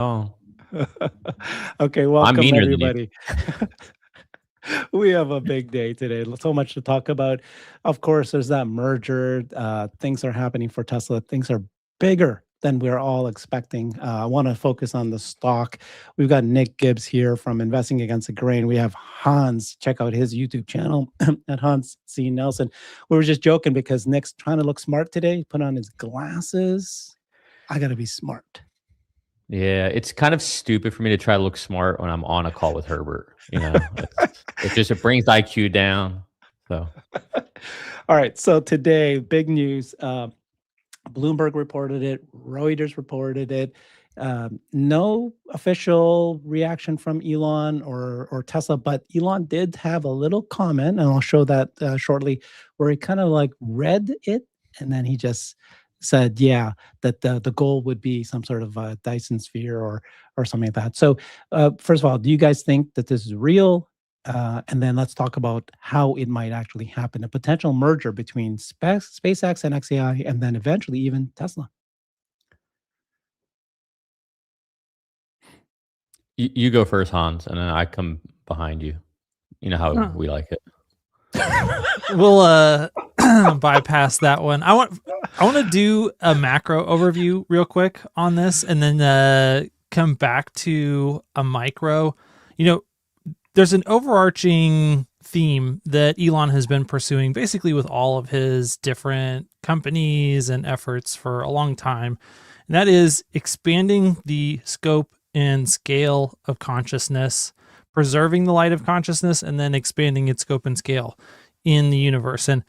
Oh, Okay, I'm welcome meaner than you. everybody. We have a big day today. So much to talk about. Of course, there's that merger. Things are happening for Tesla. Things are bigger than we're all expecting. I want to focus on the stock. We've got Nick Gibbs here from Investing Against the Grain. We have Hans. Check out his YouTube channel at Hans C. Nelson. We were just joking because Nick's trying to look smart today. He put on his glasses. I got to be smart. Yeah, it's kind of stupid for me to try to look smart when I'm on a call with Herbert. It brings IQ down. So All right. So today, big news. Bloomberg reported it. Reuters reported it. No official reaction from Elon or Tesla, but Elon did have a little comment, and I'll show that shortly, where he kind of like read it, and then he just said, "Yeah, that the goal would be some sort of Dyson sphere or something like that." So, first of all, do you guys think that this is real? And then let's talk about how it might actually happen, a potential merger between SpaceX and XAI, and then eventually even Tesla. you go first, Hans, and then I come behind you. You know how Huh. we like it. We'll bypass that one. I want to do a macro overview real quick on this, and then come back to a micro. There's an overarching theme that Elon has been pursuing basically with all of his different companies and efforts for a long time, and that is expanding the scope and scale of consciousness, preserving the light of consciousness, and then expanding its scope and scale in the universe. And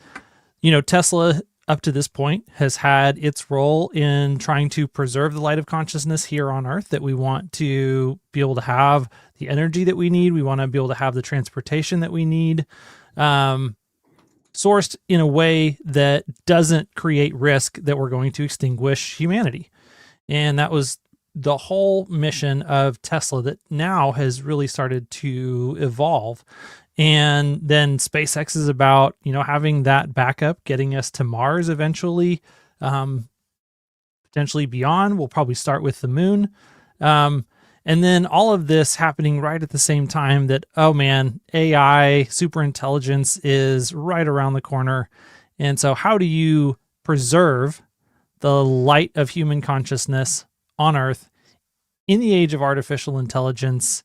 Tesla up to this point has had its role in trying to preserve the light of consciousness here on Earth, that we want to be able to have the energy that we need. We want to be able to have the transportation that we need, sourced in a way that doesn't create risk that we're going to extinguish humanity. And that was the whole mission of Tesla that now has really started to evolve. And then SpaceX is about, having that backup, getting us to Mars eventually, potentially beyond. We'll probably start with the moon. And then all of this happening right at the same time that, oh man, AI, super intelligence is right around the corner. And so how do you preserve the light of human consciousness on Earth in the age of artificial intelligence,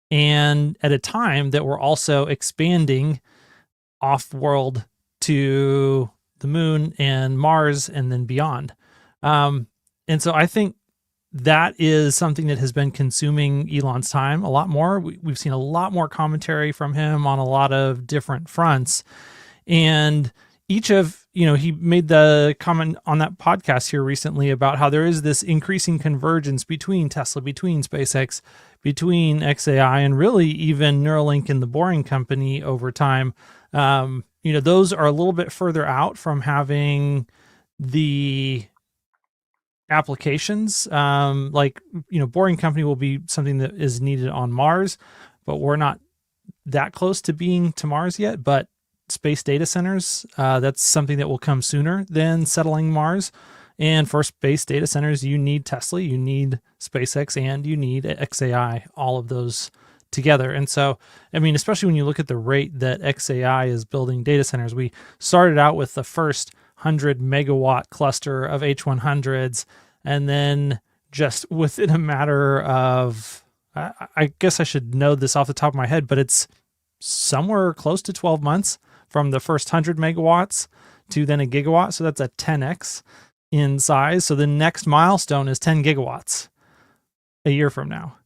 and at a time that we're also expanding off-world to the moon and Mars and then beyond? And so I think that is something that has been consuming Elon's time a lot more. We've seen a lot more commentary from him on a lot of different fronts. And each of, he made the comment on that podcast here recently about how there is this increasing convergence between Tesla, between SpaceX, between XAI, and really even Neuralink and the Boring Company over time. Those are a little bit further out from having the applications. Boring Company will be something that is needed on Mars, but we're not that close to being to Mars yet. But space data centers, that's something that will come sooner than settling Mars. And for space data centers, you need Tesla, you need SpaceX, and you need XAI, all of those together. And so, especially when you look at the rate that XAI is building data centers, we started out with the first 100 megawatt cluster of H100s, and then just within a matter of, I guess I should know this off the top of my head, but it's somewhere close to 12 months from the first 100 megawatts to then a gigawatt. So that's a 10x in size. So the next milestone is 10 gigawatts a year from now.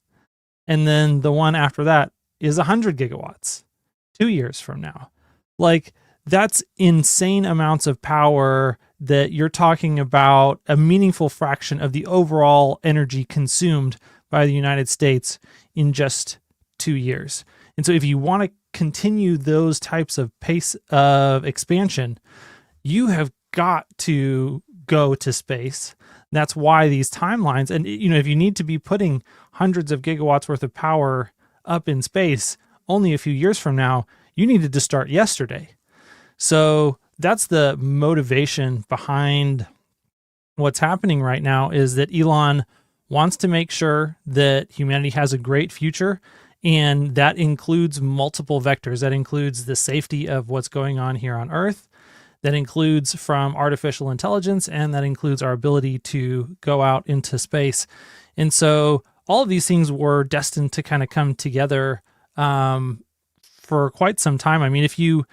And then the one after that is 100 gigawatts 2 years from now. Like, that's insane amounts of power that you're talking about, a meaningful fraction of the overall energy consumed by the United States in just 2 years. And so if you want to continue those types of pace of expansion, you have got to go to space. That's why these timelines, and if you need to be putting hundreds of gigawatts worth of power up in space only a few years from now, you needed to start yesterday. So that's the motivation behind what's happening right now, is that Elon wants to make sure that humanity has a great future. And that includes multiple vectors. That includes the safety of what's going on here on Earth. That includes from artificial intelligence, and that includes our ability to go out into space. And so all of these things were destined to kind of come together for quite some time. I mean, if you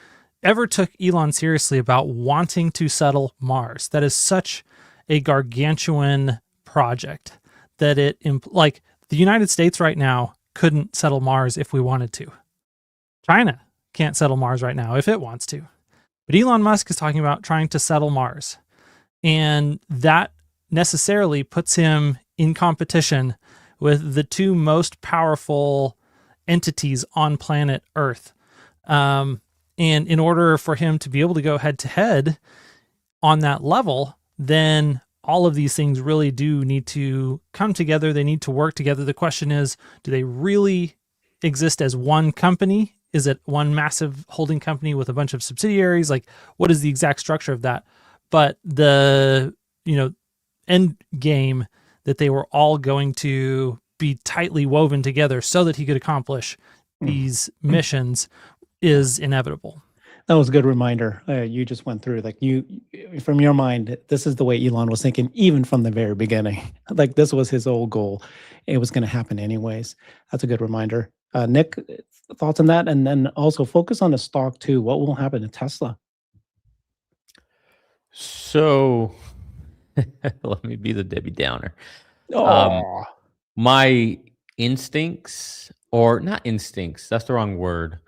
ever took Elon seriously about wanting to settle Mars, that is such a gargantuan project that like the United States right now couldn't settle Mars if we wanted to. China can't settle Mars right now if it wants to. But Elon Musk is talking about trying to settle Mars. And that necessarily puts him in competition with the two most powerful entities on planet Earth. And in order for him to be able to go head to head on that level, then all of these things really do need to come together. They need to work together. The question is, do they really exist as one company? Is it one massive holding company with a bunch of subsidiaries? Like, what is the exact structure of that? But the, end game that they were all going to be tightly woven together so that he could accomplish these missions is inevitable. That was a good reminder. You just went through, like, from your mind, this is the way Elon was thinking, even from the very beginning. Like, this was his old goal. It was going to happen anyways. That's a good reminder. Nick, thoughts on that? And then also focus on the stock too. What will happen to Tesla? So let me be the Debbie Downer. My instincts, or not instincts, that's the wrong word.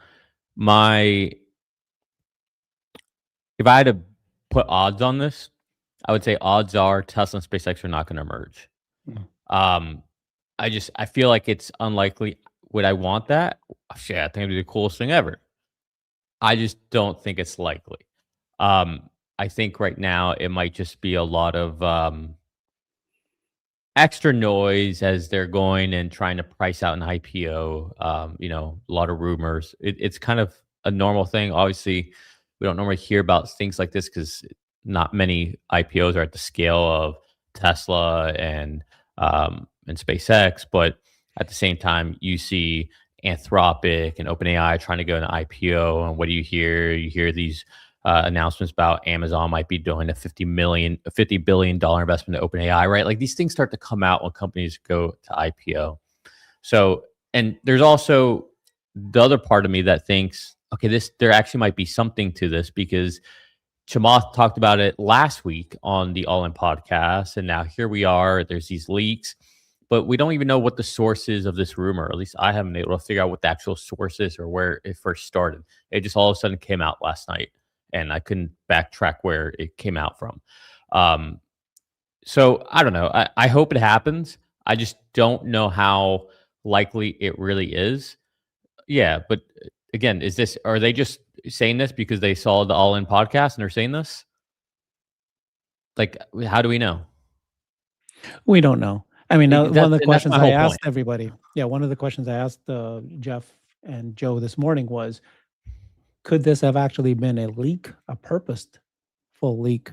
If I had to put odds on this, I would say odds are Tesla and SpaceX are not going to merge. I feel like it's unlikely. Would I want that? Shit, I think it'd be the coolest thing ever. I just don't think it's likely. I think right now it might just be a lot of extra noise as they're going and trying to price out an IPO. A lot of rumors. It's kind of a normal thing. Obviously, we don't normally hear about things like this because not many IPOs are at the scale of Tesla and SpaceX. But at the same time, you see Anthropic and OpenAI trying to go into IPO. And what do you hear? You hear these announcements about Amazon might be doing a $50 billion investment in OpenAI, right? Like, these things start to come out when companies go to IPO. So, and there's also the other part of me that thinks, okay, there actually might be something to this, because Chamath talked about it last week on the All In podcast, and now here we are. There's these leaks, but we don't even know what the source is of this rumor. At least I haven't been able to figure out what the actual source is or where it first started. It just all of a sudden came out last night, and I couldn't backtrack where it came out from. So I don't know. I hope it happens. I just don't know how likely it really is. Yeah, but again, are they just saying this because they saw the All In podcast and they're saying this? Like, how do we know? We don't know. I mean, one of the questions I asked everybody, one of the questions I asked Jeff and Joe this morning was, could this have actually been a leak, a purposeful leak?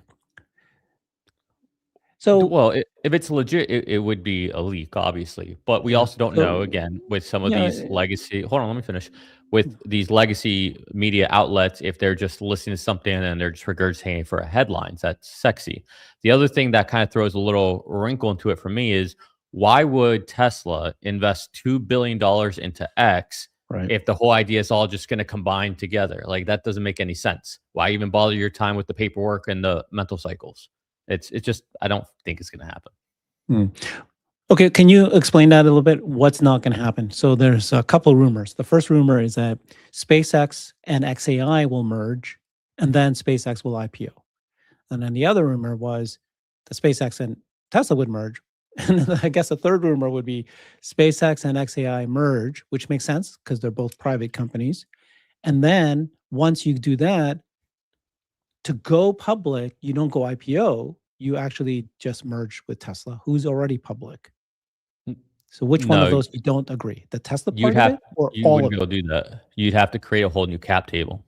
So, well, if it's legit, it would be a leak, obviously. But we also don't know, again, with some of these legacy. Hold on, let me finish. With these legacy media outlets, if they're just listening to something and they're just regurgitating for headlines, that's sexy. The other thing that kind of throws a little wrinkle into it for me is, why would Tesla invest $2 billion into X if the whole idea is all just going to combine together? Like, that doesn't make any sense. Why even bother your time with the paperwork and the mental cycles? It's just, I don't think it's going to happen. Okay, can you explain that a little bit? What's not going to happen? So there's a couple rumors. The first rumor is that SpaceX and xAI will merge, and then SpaceX will IPO. And then the other rumor was that SpaceX and Tesla would merge. And then I guess the third rumor would be SpaceX and xAI merge, which makes sense because they're both private companies. And then once you do that, to go public, you don't go IPO, you actually just merge with Tesla, who's already public. So which one of those you don't agree? The Tesla part of it, or you all wouldn't of be able to do that. You'd have to create a whole new cap table.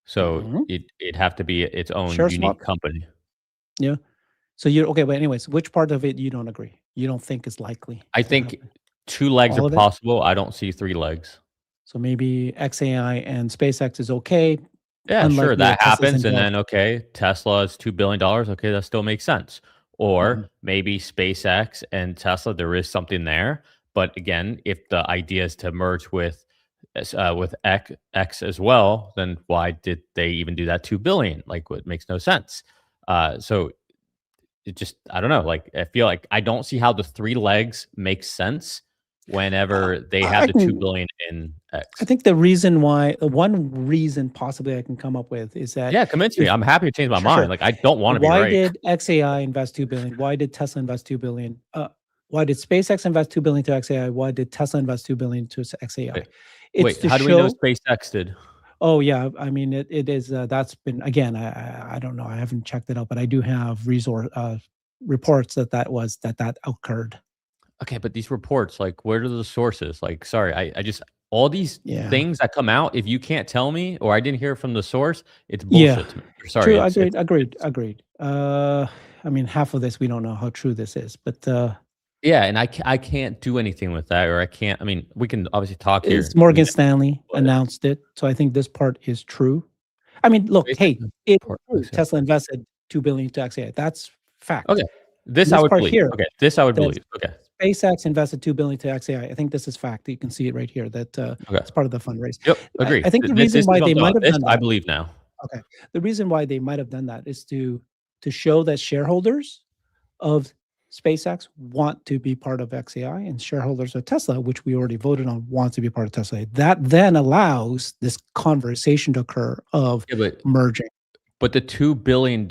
So it'd have to be its own unique company. Yeah. So okay, but anyways, which part of it you don't agree? you don't think is likely I to think happen? 2 legs All are of it? possible. I don't see 3 legs. So maybe xAI and SpaceX is okay, Yeah, sure, unlikely that that Tesla's happens, and involved. then, okay, Tesla is $2 billion, okay, that still makes sense. Or Mhm. maybe SpaceX and Tesla, there is something there, but again, if the idea is to merge with X as well, then why did they even do that 2 billion? Like, what makes no sense. So it just I don't know, like, I feel like I don't see how the 3 legs make sense Uh, whenever they I have the 2 can billion in I X. think the reason why one reason possibly I can come up with is that Yeah, convince me. if I'm happy to change my sure, mind. sure. Like, I don't wanna be Why right. did xAI invest 2 billion? Why did Tesla invest 2 billion? Why did SpaceX invest 2 billion to xAI? Why did Tesla invest 2 billion to xAI? Wait It's wait, to how do we know show. SpaceX did? Oh yeah, I mean it is that's been again. I don't know. I haven't checked it out, but I do have resource reports that occurred. Okay, but these reports, like, where are the sources? Like, sorry, I just all these Yeah. things that come out, if you can't tell me or I didn't hear it from the source, it's Yeah. bullshit to me. Sorry, True. it's Agreed. I mean, half of this we don't know how true this is, but yeah, and I can't do anything with that, or I can't. I mean, we can obviously talk it's here, Morgan Stanley but announced it, so I think this part is true. I mean, look, SpaceX hey, is it's report. true. Tesla invested 2 billion to xAI. That's fact. Okay, this And I this would part believe. here Okay, this I would that believe. Okay, SpaceX invested 2 billion to xAI. I think this is fact. You can see it right here. That okay. it's part of the fundraise. Yep, I, agree. I think the This reason is why what I'm they talking might about. have This done I that. believe now. Okay, the reason why they might have done that is to show that shareholders of SpaceX want to be part of xAI, and shareholders of Tesla, which we already voted on, want to be part of Tesla. That then allows this conversation to occur of Yeah, but merging. the $2 billion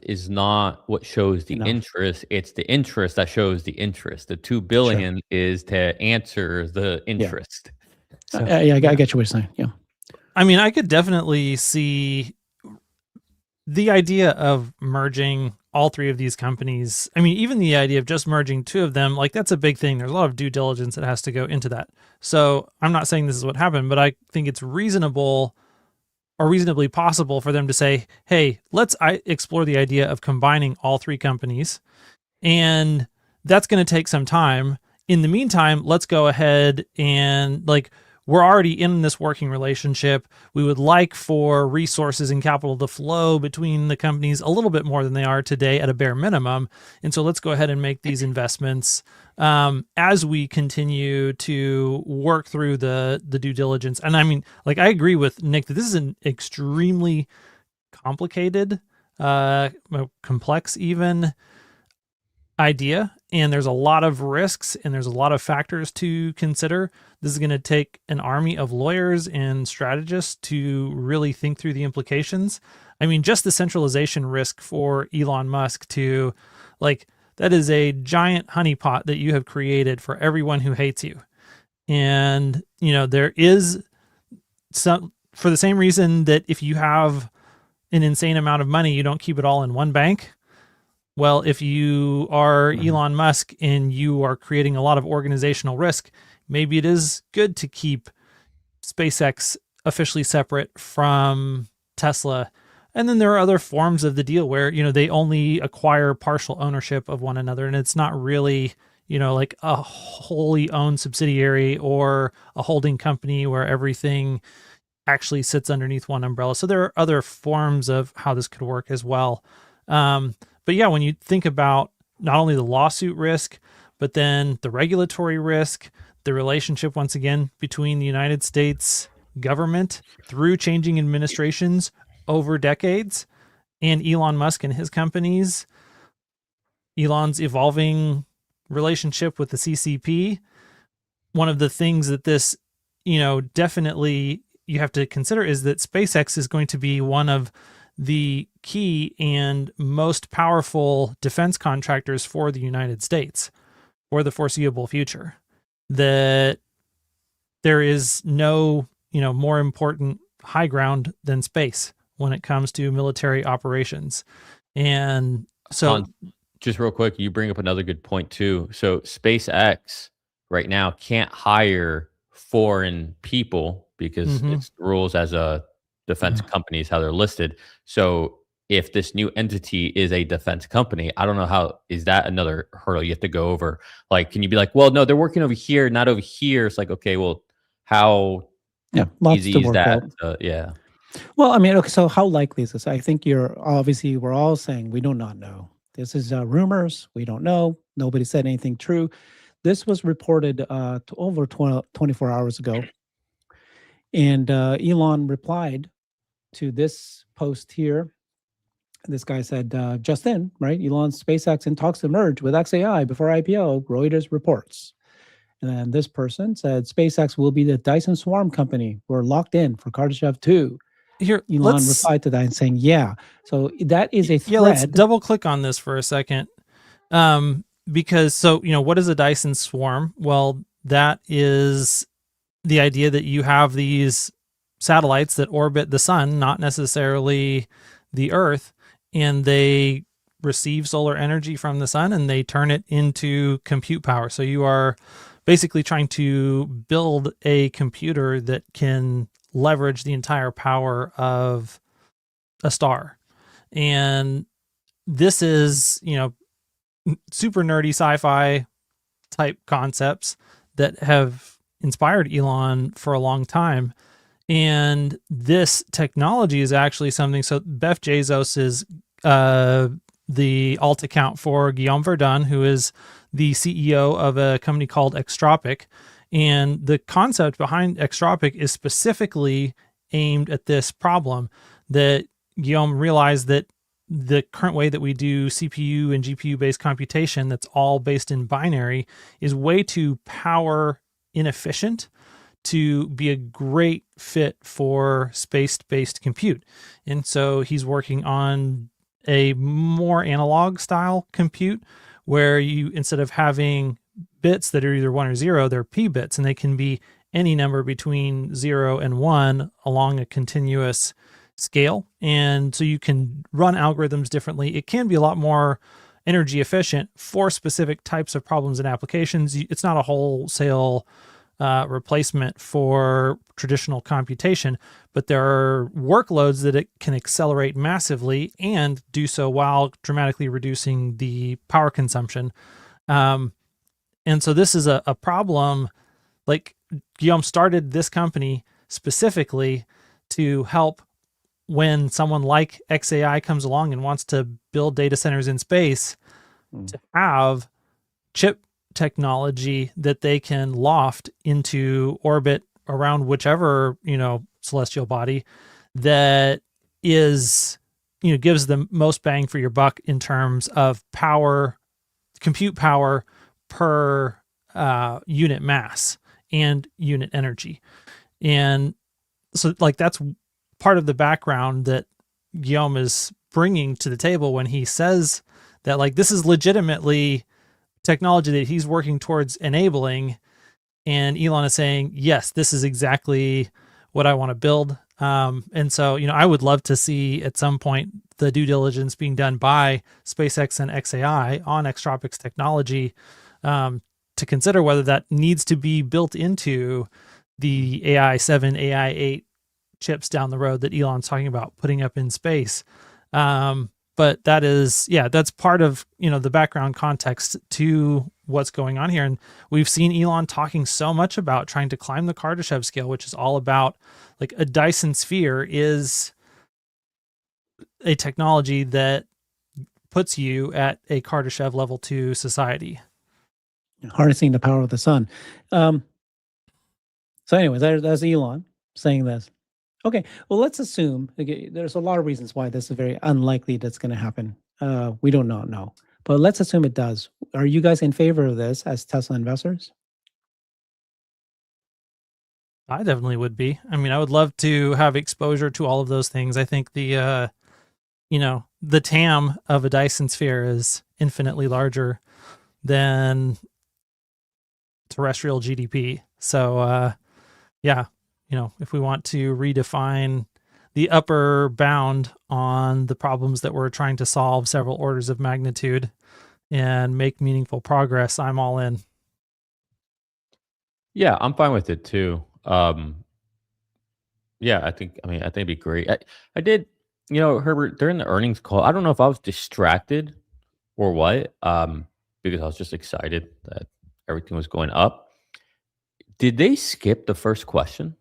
is not what shows the Enough. interest. It's the interest that shows the interest. The two Sure. billion is to answer the Yeah. interest. So Yeah, I Yeah. get you what you're saying. Yeah. I mean, I could definitely see the idea of merging all three of these companies. I mean, even the idea of just merging two of them, like that's a big thing. There's a lot of due diligence that has to go into that. So I'm not saying this is what happened, but I think it's reasonable or reasonably possible for them to say, hey, let's explore the idea of combining all three companies. And that's going to take some time. In the meantime, let's go ahead and we're already in this working relationship. We would like for resources and capital to flow between the companies a little bit more than they are today at a bare minimum. And so let's go ahead and make these investments as we continue to work through the due diligence. And I mean, like, I agree with Nick that this is an extremely complicated, complex even idea, and there's a lot of risks and there's a lot of factors to consider. This is going to take an army of lawyers and strategists to really think through the implications. I mean, just the centralization risk for Elon Musk to, that is a giant honeypot that you have created for everyone who hates you. And, there is some, for the same reason that if you have an insane amount of money, you don't keep it all in one bank. Well, if you are Elon Musk and you are creating a lot of organizational risk, maybe it is good to keep SpaceX officially separate from Tesla. And then there are other forms of the deal where, they only acquire partial ownership of one another. And it's not really, like a wholly owned subsidiary or a holding company where everything actually sits underneath one umbrella. So there are other forms of how this could work as well. But yeah, when you think about not only the lawsuit risk, but then the regulatory risk, the relationship, once again, between the United States government through changing administrations over decades and Elon Musk and his companies, Elon's evolving relationship with the CCP, one of the things that this, definitely you have to consider is that SpaceX is going to be one of the key and most powerful defense contractors for the United States for the foreseeable future. That there is no, more important high ground than space when it comes to military operations. And so just real quick, you bring up another good point too. So SpaceX right now can't hire foreign people because it's rules as a defense companies how they're listed. So if this new entity is a defense company. I don't know how is that another hurdle you have to go over. Like, can you be like, well, no, they're working over here, not over here. It's like, okay, well, how Yeah, lots to easy is work that? out. Yeah. Well, I mean, okay, so how likely is this? I think we're all saying we do not know. This is rumors. We don't know. Nobody said anything true. This was reported to over 24 hours ago. And Elon replied to this post here. This guy said, just in, right? Elon's SpaceX in talks to merge with xAI before IPO, Reuters reports. And then this person said, SpaceX will be the Dyson Swarm company. We're locked in for Kardashev 2. Here, Elon replied to that and saying, yeah. So that is a thread. Yeah, let's double click on this for a second. Because what is a Dyson Swarm? Well, that is the idea that you have these satellites that orbit the sun, not necessarily the Earth, and they receive solar energy from the sun and they turn it into compute power. So you are basically trying to build a computer that can leverage the entire power of a star. And this is, super nerdy sci-fi type concepts that have inspired Elon for a long time. And this technology is actually something. So Jeff Bezos is the alt account for Guillaume Verdun, who is the CEO of a company called Extropic. And the concept behind Extropic is specifically aimed at this problem that Guillaume realized that the current way that we do CPU and GPU based computation that's all based in binary is way too power inefficient to be a great fit for space-based compute. And so he's working on a more analog style compute where you, instead of having bits that are either 1 or 0, they're p bits, and they can be any number between 0 and 1 along a continuous scale. And so you can run algorithms differently. It can be a lot more energy efficient for specific types of problems and applications. It's not a wholesale replacement for traditional computation, but there are workloads that it can accelerate massively and do so while dramatically reducing the power consumption. And so this is a problem. Like, Guillaume started this company specifically to help when someone like xAI comes along and wants to build data centers in space, to have chip technology that they can loft into orbit around whichever, celestial body that is, gives the most bang for your buck in terms of power, compute power per unit mass and unit energy. And so that's part of the background that Guillaume is bringing to the table when he says that this is legitimately technology that he's working towards enabling. And Elon is saying, yes, this is exactly what I want to build. And so, I would love to see at some point the due diligence being done by SpaceX and xAI on Extropic's technology to consider whether that needs to be built into the AI 7, AI 8 chips down the road that Elon's talking about putting up in space. But that is, that's part of, the background context to what's going on here. And we've seen Elon talking so much about trying to climb the Kardashev scale, which is all about a Dyson sphere is a technology that puts you at a Kardashev level 2 society. Harnessing the power of the sun. So anyways, that's Elon saying this. Okay, well, let's assume there's a lot of reasons why this is very unlikely that's going to happen. We do not know, but let's assume it does. Are you guys in favor of this as Tesla investors? I definitely would be. I mean, I would love to have exposure to all of those things. I think the TAM of a Dyson sphere is infinitely larger than terrestrial GDP. So, if we want to redefine the upper bound on the problems that we're trying to solve several orders of magnitude and make meaningful progress, I'm all in. Yeah, I'm fine with it too. I think it'd be great. I did, Herbert, during the earnings call, I don't know if I was distracted or what, because I was just excited that everything was going up. Did they skip the first question?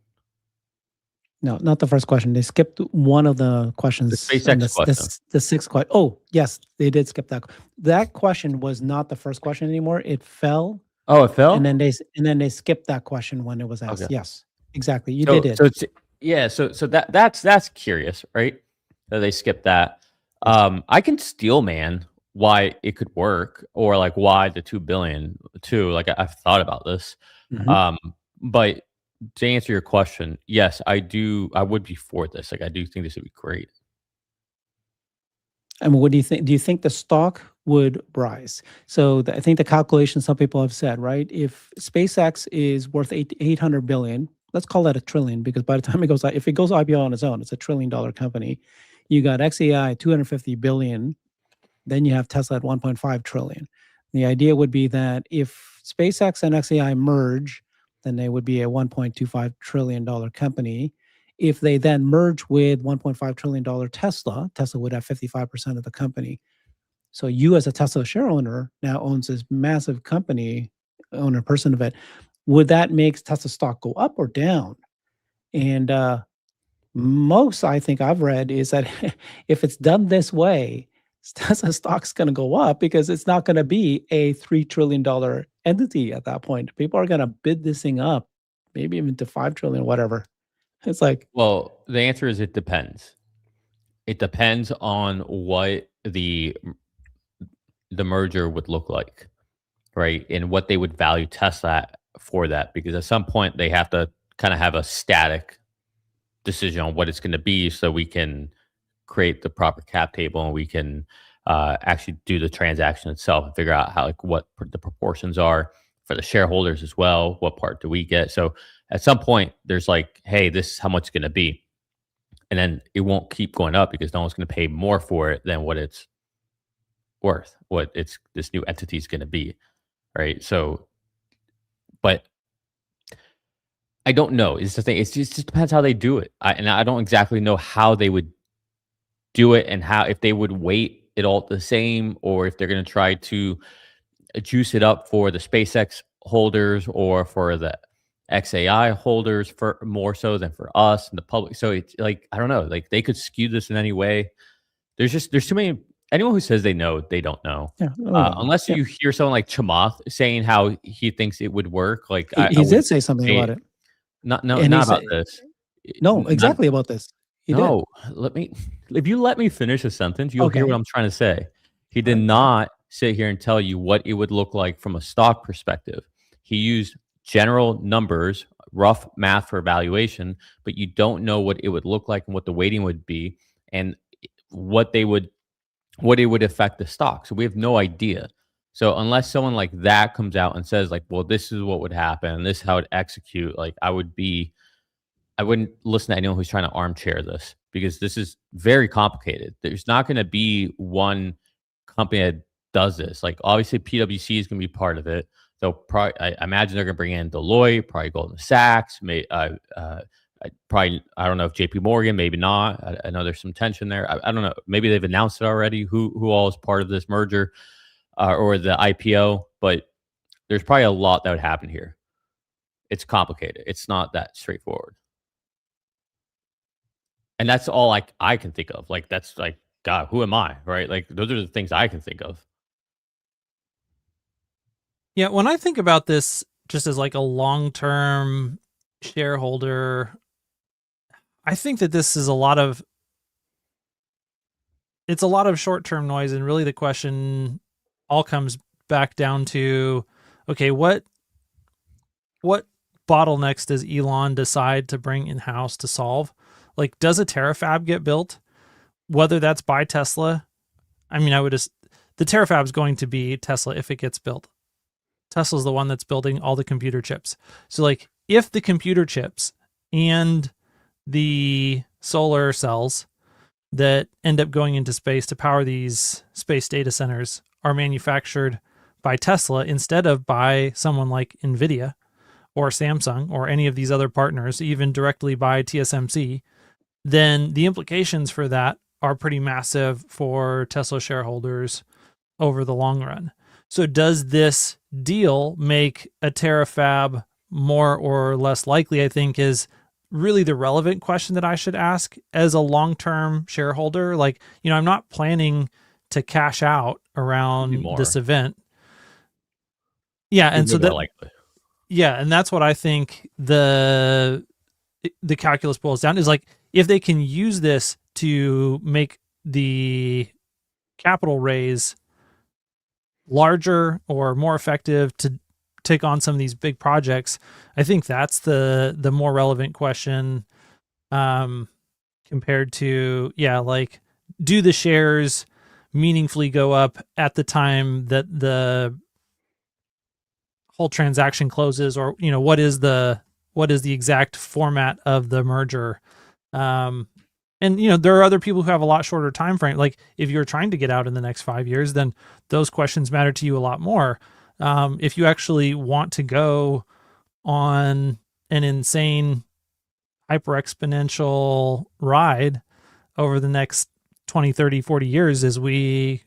No, not the first question. They skipped one of the The questions SpaceX question. the sixth question. Oh, yes, they did skip that. That question was not the first question anymore. It fell, Oh, it fell? and then they skipped that question when it was asked. Okay. Yes, exactly. You So did it. so it's yeah, so that's curious, right? That they skipped that. I can steel man why it could work or like why the 2 billion too. Like I've thought about this. Mhm. But to answer your question, yes, I would be for this. Like I do think this would be great. And what do you think? Do you think the stock would rise? So I think the calculation some people have said, right? If SpaceX is worth 800 billion, let's call that a trillion, because by the time it goes, if it goes IPO on its own, it's a $1 trillion company. You got XAI 250 billion, then you have Tesla at 1.5 trillion. The idea would be that if SpaceX and XAI merge, then they would be a $1.25 trillion company. If they then merge with $1.5 trillion Tesla, Tesla would have 55% of the company. So you as a Tesla share owner now owns this massive company, own a person of it. Would that make Tesla stock go up or down? And most I think I've read is that if it's done this way, Tesla stock's going to go up because it's not going to be a $3 trillion entity at that point. People are going to bid this thing up, maybe even to 5 trillion, whatever. It's like, Well, the answer is it depends. It depends on what the merger would look like, right? And what they would value Tesla at for that, because at some point they have to kind of have a static decision on what it's going to be, so we can create the proper cap table and we can actually do the transaction itself and figure out how what the proportions are for the shareholders as well. What part do we get? So at some point, there's like, hey, this is how much it's going to be, and then it won't keep going up because no one's going to pay more for it than what it's worth, what it's this new entity is going to be, right? So, but I don't know. It's the thing. It just depends how they do it. And I don't exactly know how they would do it and how, if they would weight it all the same or if they're going to try to juice it up for the SpaceX holders or for the XAI holders for more so than for us and the public. So it's like, I don't know, like they could skew this in any way. There's too many. Anyone who says they know, they don't know. yeah, Unless yeah. you hear someone like Chamath saying how he thinks it would work. Like He did say something about it. Not And he about said, this. no, Not- exactly about this. He did. no, if you let me finish a sentence, you'll hear Okay. what I'm trying to say. He did Right. not sit here and tell you what it would look like from a stock perspective. He used general numbers, rough math for evaluation, but you don't know what it would look like and what the weighting would be and what it would affect the stock. So we have no idea. So unless someone like that comes out and says like, well, this is what would happen, this is how it execute, like I wouldn't listen to anyone who's trying to armchair this because this is very complicated. There's not going to be one company that does this. Like obviously PwC is going to be part of it. They'll probably, I imagine they're going to bring in Deloitte, probably Goldman Sachs, probably, I don't know if JP Morgan, maybe not. I know there's some tension there. I don't know. Maybe they've announced it already. Who all is part of this merger or the IPO? But there's probably a lot that would happen here. It's complicated. It's not that straightforward. And that's all I can think of. Like that's like, God, who am I? Right? Like those are the things I can think of. Yeah, when I think about this just as like a long-term shareholder, I think that this is a lot of short-term noise, and really the question all comes back down to, okay, what bottlenecks does Elon decide to bring in-house to solve? Like, does a terafab get built? Whether that's by Tesla, I mean, the terafab is going to be Tesla if it gets built. Tesla's the one that's building all the computer chips. So like if the computer chips and the solar cells that end up going into space to power these space data centers are manufactured by Tesla instead of by someone like NVIDIA or Samsung or any of these other partners, even directly by TSMC, then the implications for that are pretty massive for Tesla shareholders over the long run. So does this deal make a terafab more or less likely, I think, is really the relevant question that I should ask as a long-term shareholder. Like, I'm not planning to cash out around this event. Yeah. And so that, likely. yeah. And that's what I think the calculus boils down is like, if they can use this to make the capital raise larger or more effective to take on some of these big projects, I think that's the more relevant question, compared to, like, do the shares meaningfully go up at the time that the whole transaction closes, or what is the exact format of the merger? And there are other people who have a lot shorter time frame. Like, if you're trying to get out in the next 5 years, then those questions matter to you a lot more. If you actually want to go on an insane hyper exponential ride over the next 20, 30, 40 years, as we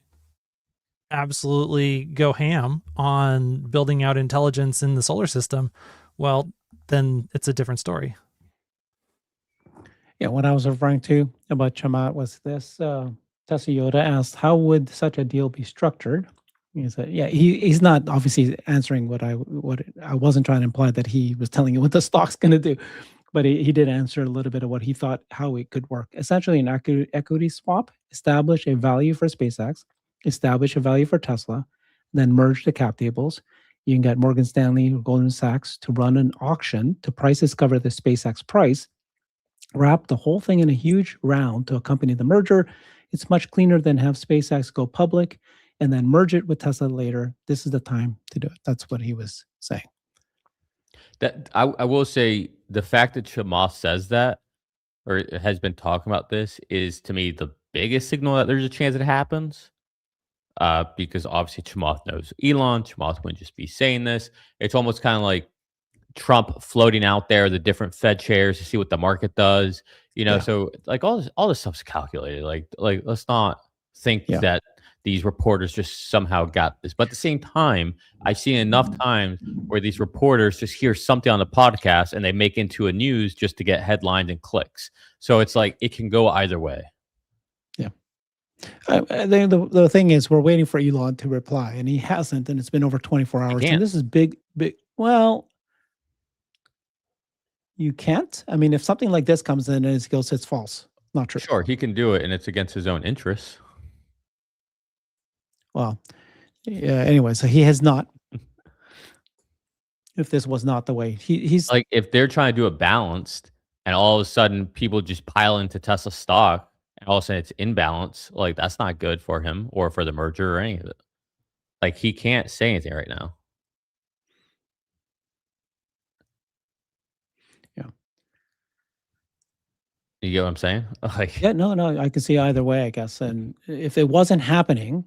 absolutely go ham on building out intelligence in the solar system, well, then it's a different story. Yeah, what I was referring to about Chamath was this. Tesla Yoda asked, how would such a deal be structured? He said, yeah, he's not obviously answering what I wasn't trying to imply that he was telling you what the stock's going to do, but he did answer a little bit of what he thought, how it could work. Essentially, an equity swap, establish a value for SpaceX, establish a value for Tesla, then merge the cap tables. You can get Morgan Stanley or Goldman Sachs to run an auction to price discover the SpaceX price, wrap the whole thing in a huge round to accompany the merger. It's much cleaner than have SpaceX go public and then merge it with Tesla later. This is the time to do it. That's what he was saying. That I will say, the fact that Chamath says that, or has been talking about this, is to me the biggest signal that there's a chance it happens. Because obviously Chamath knows Elon. Chamath wouldn't just be saying this. It's almost kind of like Trump floating out there the different Fed chairs to see what the market does. Yeah. So like all this stuff's calculated. Like let's not think that these reporters just somehow got this. But at the same time, I've seen enough times where these reporters just hear something on the podcast and they make into a news just to get headlines and clicks. So it's like it can go either way. Yeah. The thing is, we're waiting for Elon to reply, and he hasn't, and it's been over 24 hours. And this is big. Well, you can't. I mean, if something like this comes in and he goes, it's false, not true. Sure, he can do it, and it's against his own interests. Well, yeah. Anyway, so he has not. If this was not the way he's like, if they're trying to do it balanced, and all of a sudden people just pile into Tesla stock, and all of a sudden it's imbalance, like that's not good for him or for the merger or any of it. Like, he can't say anything right now. Yeah. You get what I'm saying? Like, yeah, no, I can see either way, I guess. And if it wasn't happening,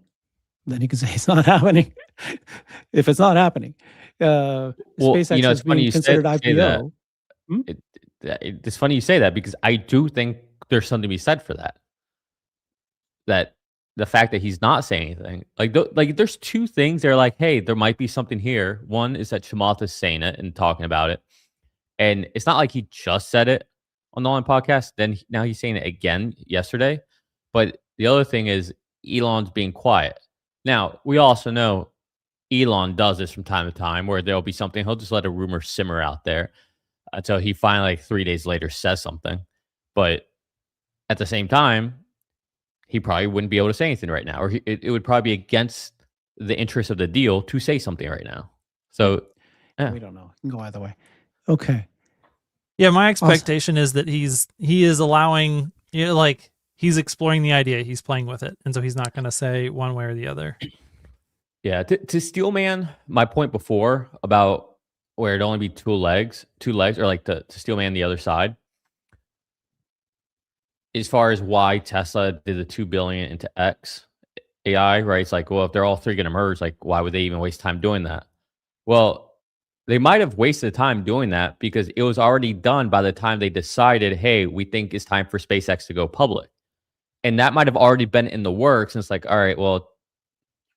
then he could say it's not happening. If it's not happening, SpaceX is being considered IPO. It's funny you say that, because I do think there's something to be said for that. That the fact that he's not saying anything, like there's two things. They're like, hey, there might be something here. One is that Chamath is saying it and talking about it, and it's not like he just said it on the online podcast. Then now he's saying it again yesterday. But the other thing is Elon's being quiet. Now, we also know Elon does this from time to time, where there'll be something, he'll just let a rumor simmer out there until he finally, like 3 days later, says something. But at the same time, he probably wouldn't be able to say anything right now, or it would probably be against the interest of the deal to say something right now. So we don't know. It can go either way. Okay. Yeah, my expectation is that he is allowing, like, he's exploring the idea, he's playing with it, and so he's not going to say one way or the other. Yeah, to Steelman, my point before about where it'd only be two legs, or like to Steelman the other side. As far as why Tesla did the $2 billion into X AI, right? It's like, well, if they're all three going to merge, like, why would they even waste time doing that? Well, they might have wasted time doing that because it was already done by the time they decided, hey, we think it's time for SpaceX to go public. And that might have already been in the works. And it's like, all right, well,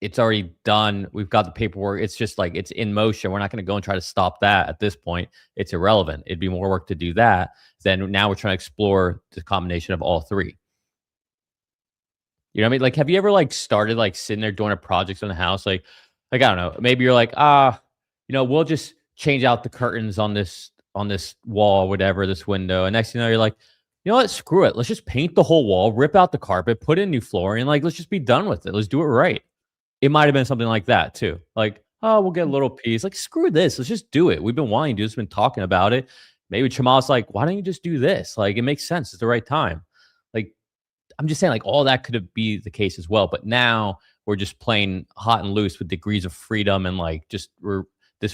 it's already done. We've got the paperwork. It's just like it's in motion. We're not going to go and try to stop that at this point. It's irrelevant. It'd be more work to do that than now we're trying to explore the combination of all three. You know what I mean? Like, have you ever like started like sitting there doing a project on the house? I don't know. Maybe you're like, we'll just change out the curtains on this wall, whatever, this window. And next thing you know, you're like, you know what? Screw it. Let's just paint the whole wall, rip out the carpet, put in new flooring, like let's just be done with it. Let's do it right. It might have been something like that too. Like, oh, we'll get a little piece. Like, screw this. Let's just do it. We've been wanting to do this, been talking about it. Maybe Chamal's like, why don't you just do this? Like, it makes sense. It's the right time. Like, I'm just saying, like, all that could be the case as well. But now we're just playing hot and loose with degrees of freedom, and like this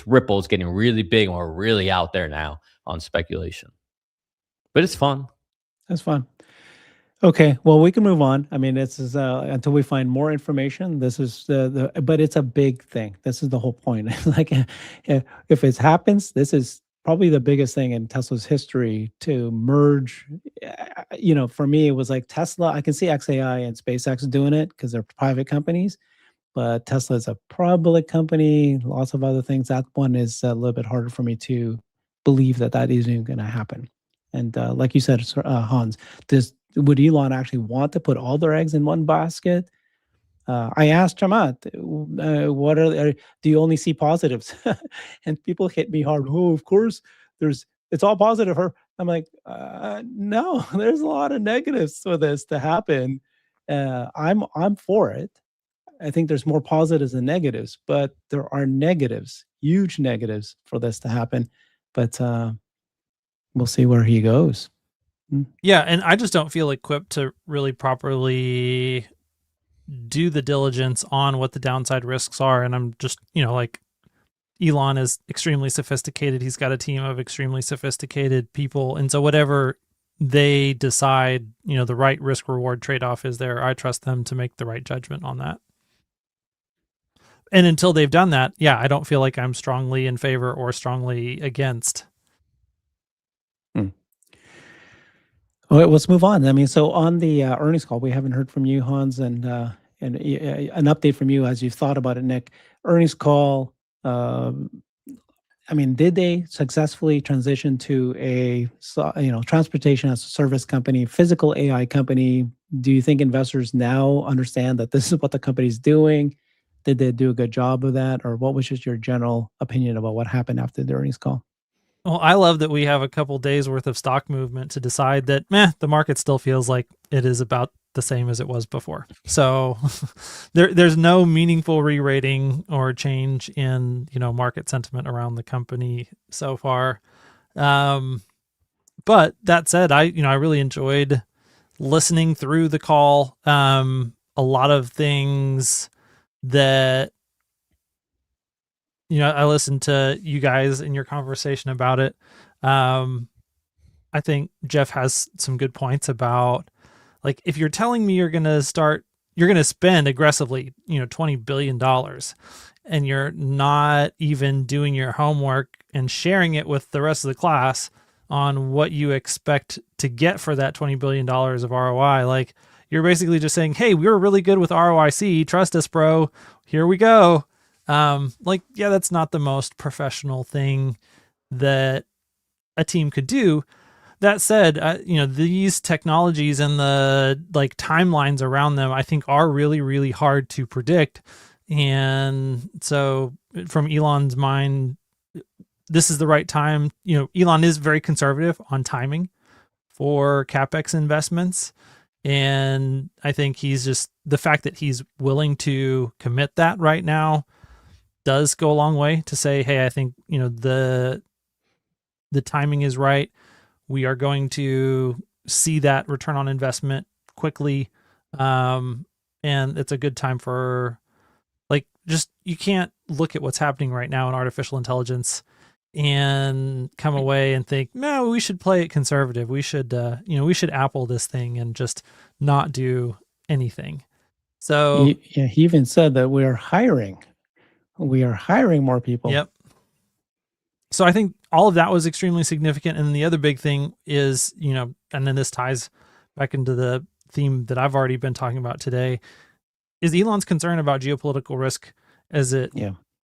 ripple is getting really big, and we're really out there now on speculation. But it's fun. That's fun. Okay, well, we can move on. I mean, this is until we find more information. This is but it's a big thing. This is the whole point. Like, if it happens, this is probably the biggest thing in Tesla's history to merge. For me, it was like Tesla. I can see XAI and SpaceX doing it because they're private companies, but Tesla is a public company. Lots of other things. That one is a little bit harder for me to believe that isn't going to happen. And like you said, Hans, would Elon actually want to put all their eggs in one basket? I asked Chamath, do you only see positives? And people hit me hard. Oh, of course, it's all positive. I'm like, no, there's a lot of negatives for this to happen. I'm for it. I think there's more positives than negatives, but there are negatives, huge negatives for this to happen. But we'll see where he goes. Yeah, and I just don't feel equipped to really properly do the diligence on what the downside risks are. And I'm just, like, Elon is extremely sophisticated. He's got a team of extremely sophisticated people. And so whatever they decide, the right risk reward trade-off is there, I trust them to make the right judgment on that. And until they've done that, yeah, I don't feel like I'm strongly in favor or strongly against. All right, let's move on. I mean, so on the earnings call, we haven't heard from you, Hans, and an update from you as you've thought about it, Nick. Earnings call. Did they successfully transition to a transportation as a service company, physical AI company? Do you think investors now understand that this is what the company's doing? Did they do a good job of that, or what was just your general opinion about what happened after the earnings call? Well, I love that we have a couple days worth of stock movement to decide that, the market still feels like it is about the same as it was before. So there's no meaningful re-rating or change in, market sentiment around the company so far. But that said, I really enjoyed listening through the call. A lot of things that, I listened to you guys in your conversation about it. I think Jeff has some good points about, like, if you're telling me you're going to spend aggressively, $20 billion, and you're not even doing your homework and sharing it with the rest of the class on what you expect to get for that $20 billion of ROI, like, you're basically just saying, hey, we were really good with ROIC. Trust us, bro. Here we go. That's not the most professional thing that a team could do. That said, these technologies and the timelines around them, I think, are really, really hard to predict. And so from Elon's mind, this is the right time. Elon is very conservative on timing for CapEx investments. And I think the fact that he's willing to commit that right now does go a long way to say, hey, I think, the timing is right. We are going to see that return on investment quickly. And it's a good time for, you can't look at what's happening right now in artificial intelligence and come away and think, no, we should play it conservative. We should, we should Apple this thing and just not do anything. So he even said that we are hiring more people. Yep. So I think all of that was extremely significant. And the other big thing is, and then this ties back into the theme that I've already been talking about today, is Elon's concern about geopolitical risk as it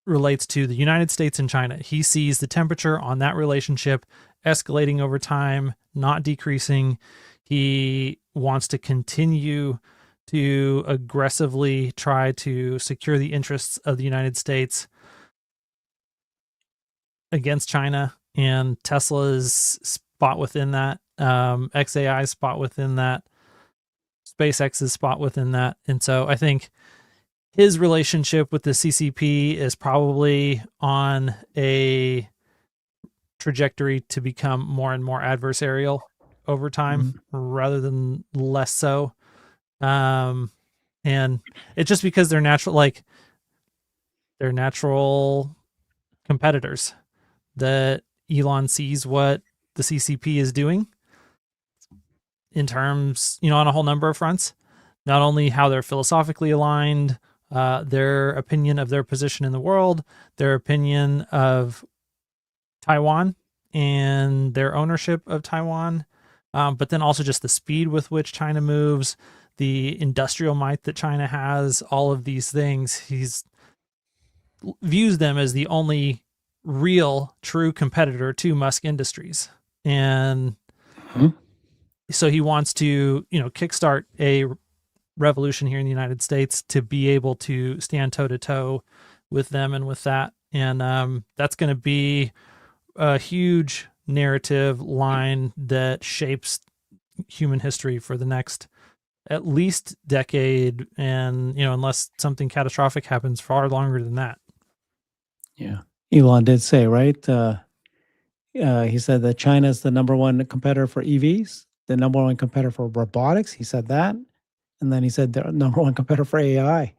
relates to the United States and China. He sees the temperature on that relationship escalating over time, not decreasing. He wants to continue to aggressively try to secure the interests of the United States against China, and Tesla's spot within that, XAI's spot within that, SpaceX's spot within that. And so I think his relationship with the CCP is probably on a trajectory to become more and more adversarial over time rather than less so. And it's just because they're natural competitors, that Elon sees what the CCP is doing in terms, on a whole number of fronts, not only how they're philosophically aligned, their opinion of their position in the world, their opinion of Taiwan and their ownership of Taiwan, but then also just the speed with which China moves, the industrial might that China has, all of these things. He's views them as the only real true competitor to Musk Industries. And so he wants to, kickstart a revolution here in the United States to be able to stand toe to toe with them and with that. And that's going to be a huge narrative line that shapes human history for the next at least decade. And, unless something catastrophic happens, far longer than that. Yeah. Elon did say, right? He said that China is the number one competitor for EVs, the number one competitor for robotics. He said that. And then he said the number one competitor for AI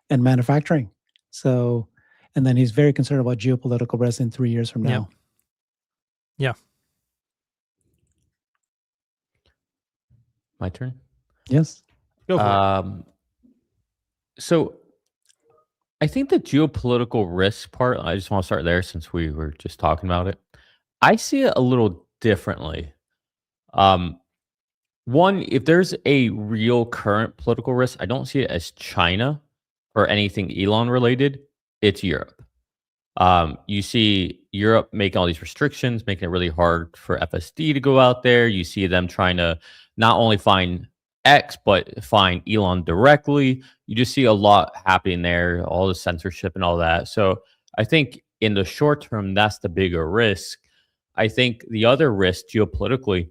and manufacturing. So, and then he's very concerned about geopolitical risk in 3 years from now. Yeah. My turn? Yes. Go for it. So I think the geopolitical risk part, I just want to start there since we were just talking about it. I see it a little differently. One, if there's a real current political risk, I don't see it as China or anything Elon related. It's Europe. You see Europe making all these restrictions, making it really hard for FSD to go out there. You see them trying to not only find X, but find Elon directly. You just see a lot happening there, all the censorship and all that. So I think in the short term, that's the bigger risk. I think the other risk geopolitically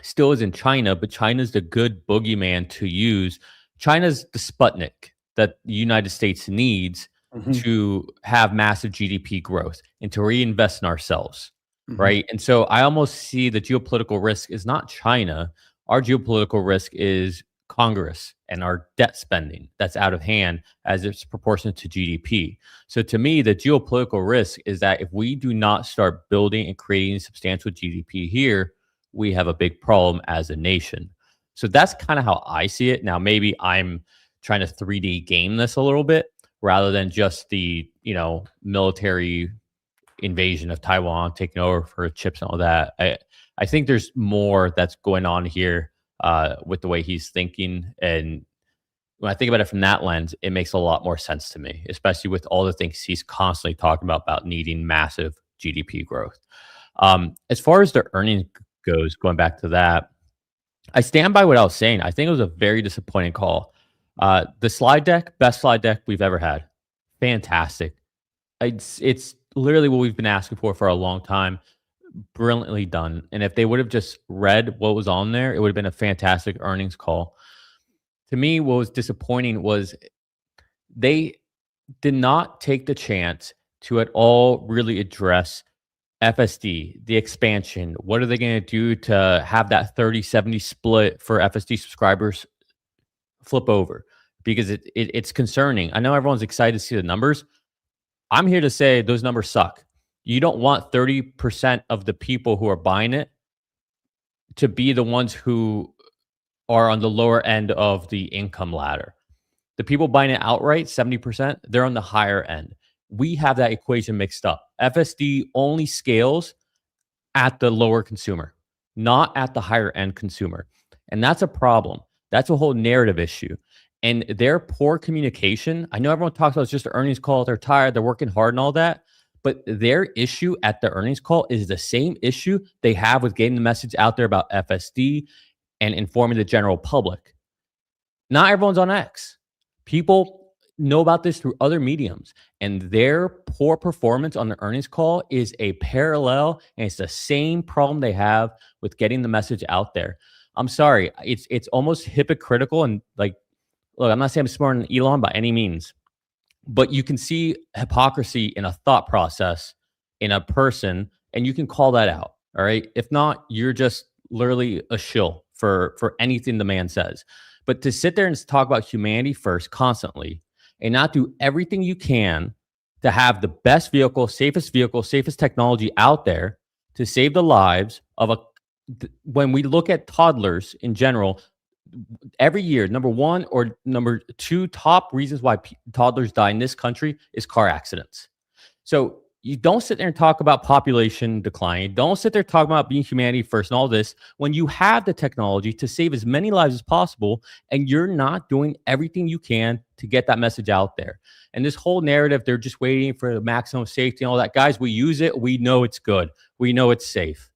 still is in China, but China's the good boogeyman to use. China's the Sputnik that the United States needs to have massive GDP growth and to reinvest in ourselves, right? And so I almost see the geopolitical risk is not China. Our geopolitical risk is Congress and our debt spending that's out of hand as it's proportionate to GDP. So to me, the geopolitical risk is that if we do not start building and creating substantial GDP here, we have a big problem as a nation. So that's kind of how I see it. Now, maybe I'm trying to 3D game this a little bit rather than just the, military invasion of Taiwan, taking over for chips and all that. I think there's more that's going on here with the way he's thinking. And when I think about it from that lens, it makes a lot more sense to me, especially with all the things he's constantly talking about needing massive GDP growth. As far as the earnings goes, going back to that, I stand by what I was saying. I think it was a very disappointing call. The slide deck, best slide deck we've ever had. Fantastic. It's literally what we've been asking for a long time. Brilliantly done. And if they would have just read what was on there, it would have been a fantastic earnings call. To me, what was disappointing was they did not take the chance to at all really address FSD, the expansion. What are they going to do to have that 30-70 split for FSD subscribers flip over? Because it's concerning. I know everyone's excited to see the numbers. I'm here to say those numbers suck. You don't want 30% of the people who are buying it to be the ones who are on the lower end of the income ladder. The people buying it outright, 70%, they're on the higher end. We have that equation mixed up. FSD only scales at the lower consumer, not at the higher end consumer. And that's a problem That's a whole narrative issue. And their poor communication, I know everyone talks about it's just an earnings call, they're tired, they're working hard and all that. But their issue at the earnings call is the same issue they have with getting the message out there about FSD and informing the general public. Not everyone's on X. People know about this through other mediums, and their poor performance on the earnings call is a parallel, and it's the same problem they have with getting the message out there. I'm sorry, it's almost hypocritical, and like, look, I'm not saying I'm smarter than Elon by any means, but you can see hypocrisy in a thought process in a person, and you can call that out. All right. If not, you're just literally a shill for anything the man says. But to sit there and talk about humanity first constantly and not do everything you can to have the best vehicle, safest technology out there to save the lives of when we look at toddlers in general, every year, number one or number two top reasons why toddlers die in this country is car accidents. So you don't sit there and talk about population decline. Don't sit there talking about being humanity first and all this when you have the technology to save as many lives as possible, and you're not doing everything you can to get that message out there. And this whole narrative, they're just waiting for the maximum safety and all that. Guys, we use it. We know it's good. We know it's safe.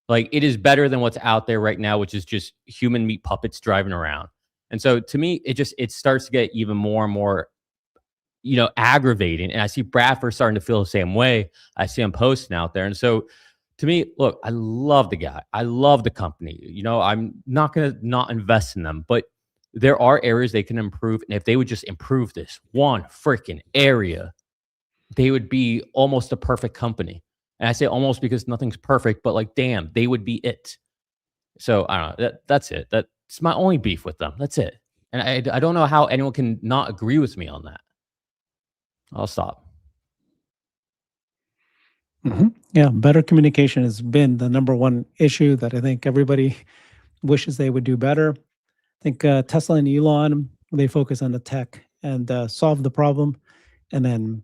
Like, it is better than what's out there right now, which is just human meat puppets driving around. And so to me, it starts to get even more and more, aggravating. And I see Bradford starting to feel the same way. I see him posting out there. And so to me, look, I love the guy. I love the company. I'm not going to not invest in them, but there are areas they can improve. And if they would just improve this one freaking area, they would be almost a perfect company. And I say almost because nothing's perfect, but like, damn, they would be it. So I don't know. That's it. That's my only beef with them. That's it. And I don't know how anyone can not agree with me on that. I'll stop. Yeah, better communication has been the number one issue that I think everybody wishes they would do better. I think Tesla and Elon, they focus on the tech and solve the problem, and then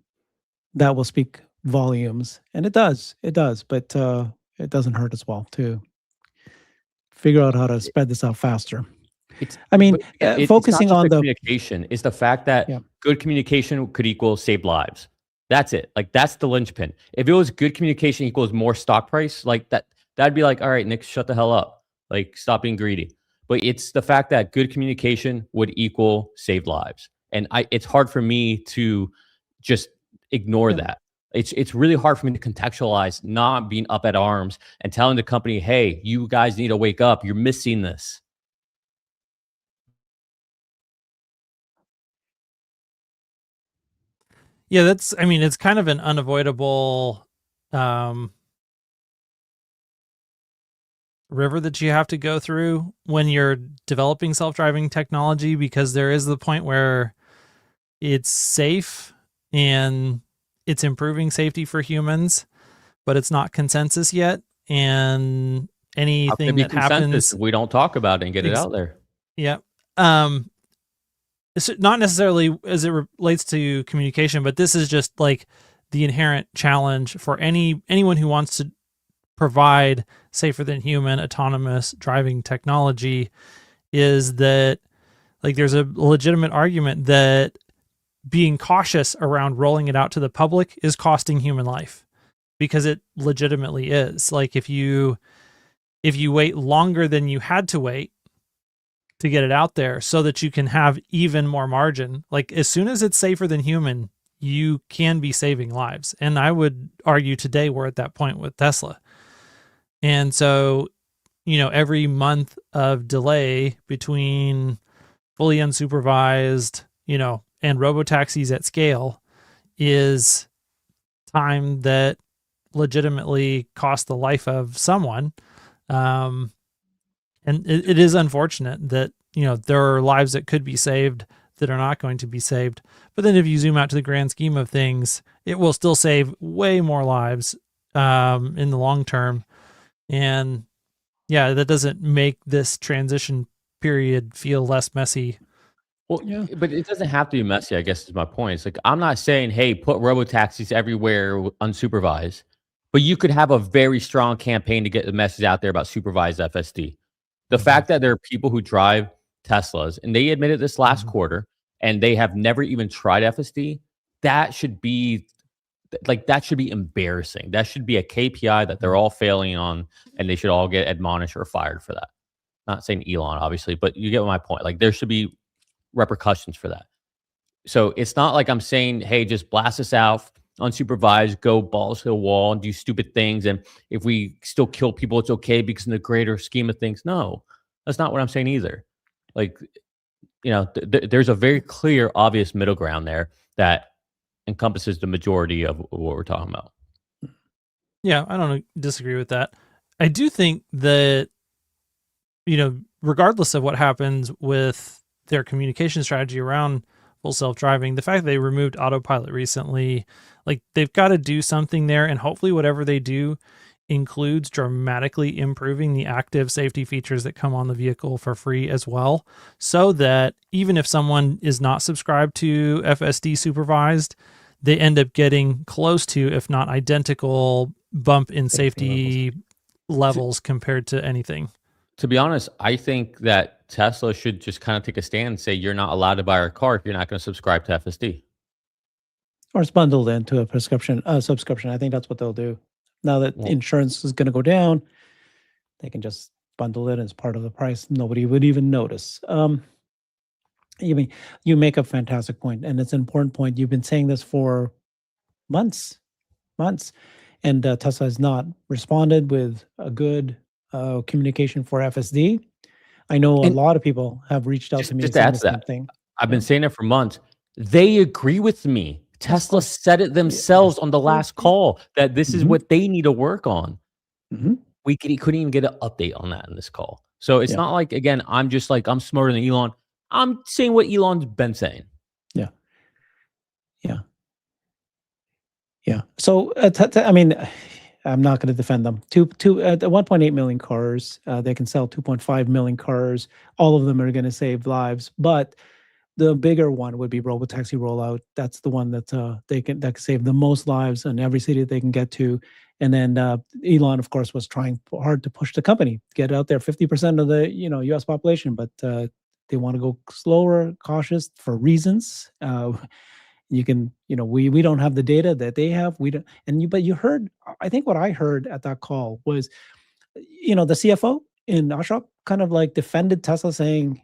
that will speak volumes. And it does, but it doesn't hurt as well to figure out how to spread this out faster. Focusing on the communication is the fact that good communication could equal saved lives. That's it. Like, that's the linchpin. If it was good communication equals more stock price, like that'd be like, all right, Nick, shut the hell up. Like, stop being greedy. But it's the fact that good communication would equal saved lives. And it's hard for me to just ignore that. It's really hard for me to contextualize not being up at arms and telling the company, hey, you guys need to wake up. You're missing this. Yeah, it's kind of an unavoidable river that you have to go through when you're developing self-driving technology, because there is the point where it's safe and it's improving safety for humans, but it's not consensus yet. And anything that happens, we don't talk about it and get it out there. Yeah. It's not necessarily as it relates to communication, but this is just like the inherent challenge for anyone who wants to provide safer than human autonomous driving technology, is that, like, there's a legitimate argument that being cautious around rolling it out to the public is costing human life, because it legitimately is. Like, if you wait longer than you had to wait to get it out there so that you can have even more margin, like, as soon as it's safer than human, you can be saving lives. And I would argue today we're at that point with Tesla. And so, every month of delay between fully unsupervised, and robotaxis at scale is time that legitimately costs the life of someone. And it is unfortunate that, there are lives that could be saved that are not going to be saved. But then if you zoom out to the grand scheme of things, it will still save way more lives in the long term. And yeah, that doesn't make this transition period feel less messy. Well, yeah, but it doesn't have to be messy, I guess is my point. It's like, I'm not saying, hey, put robotaxis everywhere unsupervised, but you could have a very strong campaign to get the message out there about supervised FSD. The fact that there are people who drive Teslas, and they admitted this last Mhm. quarter, and they have never even tried FSD, that should be that should be embarrassing. That should be a KPI that they're all failing on, and they should all get admonished or fired for that. Not saying Elon, obviously, but you get my point. Like there should be repercussions for that. So it's not like I'm saying, hey, just blast us out unsupervised, go balls to the wall and do stupid things. And if we still kill people, it's okay because in the greater scheme of things, no, that's not what I'm saying either. Like, there's a very clear, obvious middle ground there that encompasses the majority of what we're talking about. Yeah, I don't disagree with that. I do think that, regardless of what happens with their communication strategy around full self-driving, the fact that they removed autopilot recently, like they've got to do something there, and hopefully whatever they do includes dramatically improving the active safety features that come on the vehicle for free as well, so that even if someone is not subscribed to FSD supervised, they end up getting close to, if not identical, bump in safety levels compared to anything. To be honest, I think that Tesla should just kind of take a stand and say you're not allowed to buy our car if you're not going to subscribe to FSD. Or it's bundled into a subscription. I think that's what they'll do. Now that insurance is going to go down, they can just bundle it as part of the price. Nobody would even notice. You make a fantastic point, and it's an important point. You've been saying this for months, and Tesla has not responded with a good communication for FSD. I know a lot of people have reached out to me and said the same thing. I've been saying it for months. They agree with me. Tesla said it themselves on the last call that this is what they need to work on. We couldn't even get an update on that in this call. So it's not like, again, I'm just like, I'm smarter than Elon. I'm saying what Elon's been saying. Yeah. So, I mean, I'm not going to defend them. 1.8 million cars. They can sell 2.5 million cars. All of them are going to save lives, but the bigger one would be robotaxi rollout. That's the one that that can save the most lives in every city they can get to. And then Elon, of course, was trying hard to push the company, get out there. 50% of the U.S. population, but they want to go slower, cautious for reasons. You can, we don't have the data that they have. We don't, but you heard. I think what I heard at that call was, the CFO in Ashok kind of like defended Tesla, saying,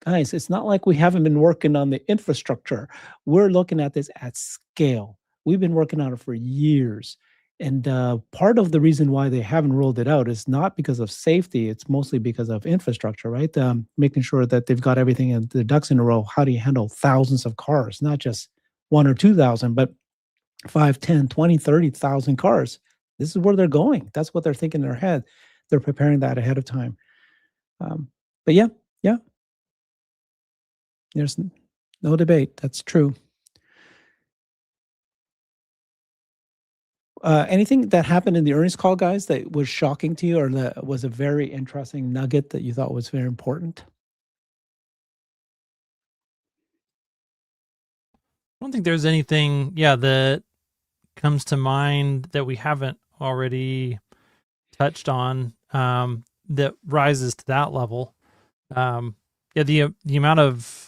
guys, it's not like we haven't been working on the infrastructure. We're looking at this at scale. We've been working on it for years. And part of the reason why they haven't rolled it out is not because of safety. It's mostly because of infrastructure, right? Making sure that they've got everything and the ducks in a row. How do you handle thousands of cars? Not just 1,000 or 2,000, but 5, 10, 20, 30,000 cars. This is where they're going. That's what they're thinking in their head. They're preparing that ahead of time. But yeah. There's no debate. That's true. Anything that happened in the earnings call, guys, that was shocking to you, or that was a very interesting nugget that you thought was very important? I don't think there's anything, that comes to mind that we haven't already touched on that rises to that level. The amount of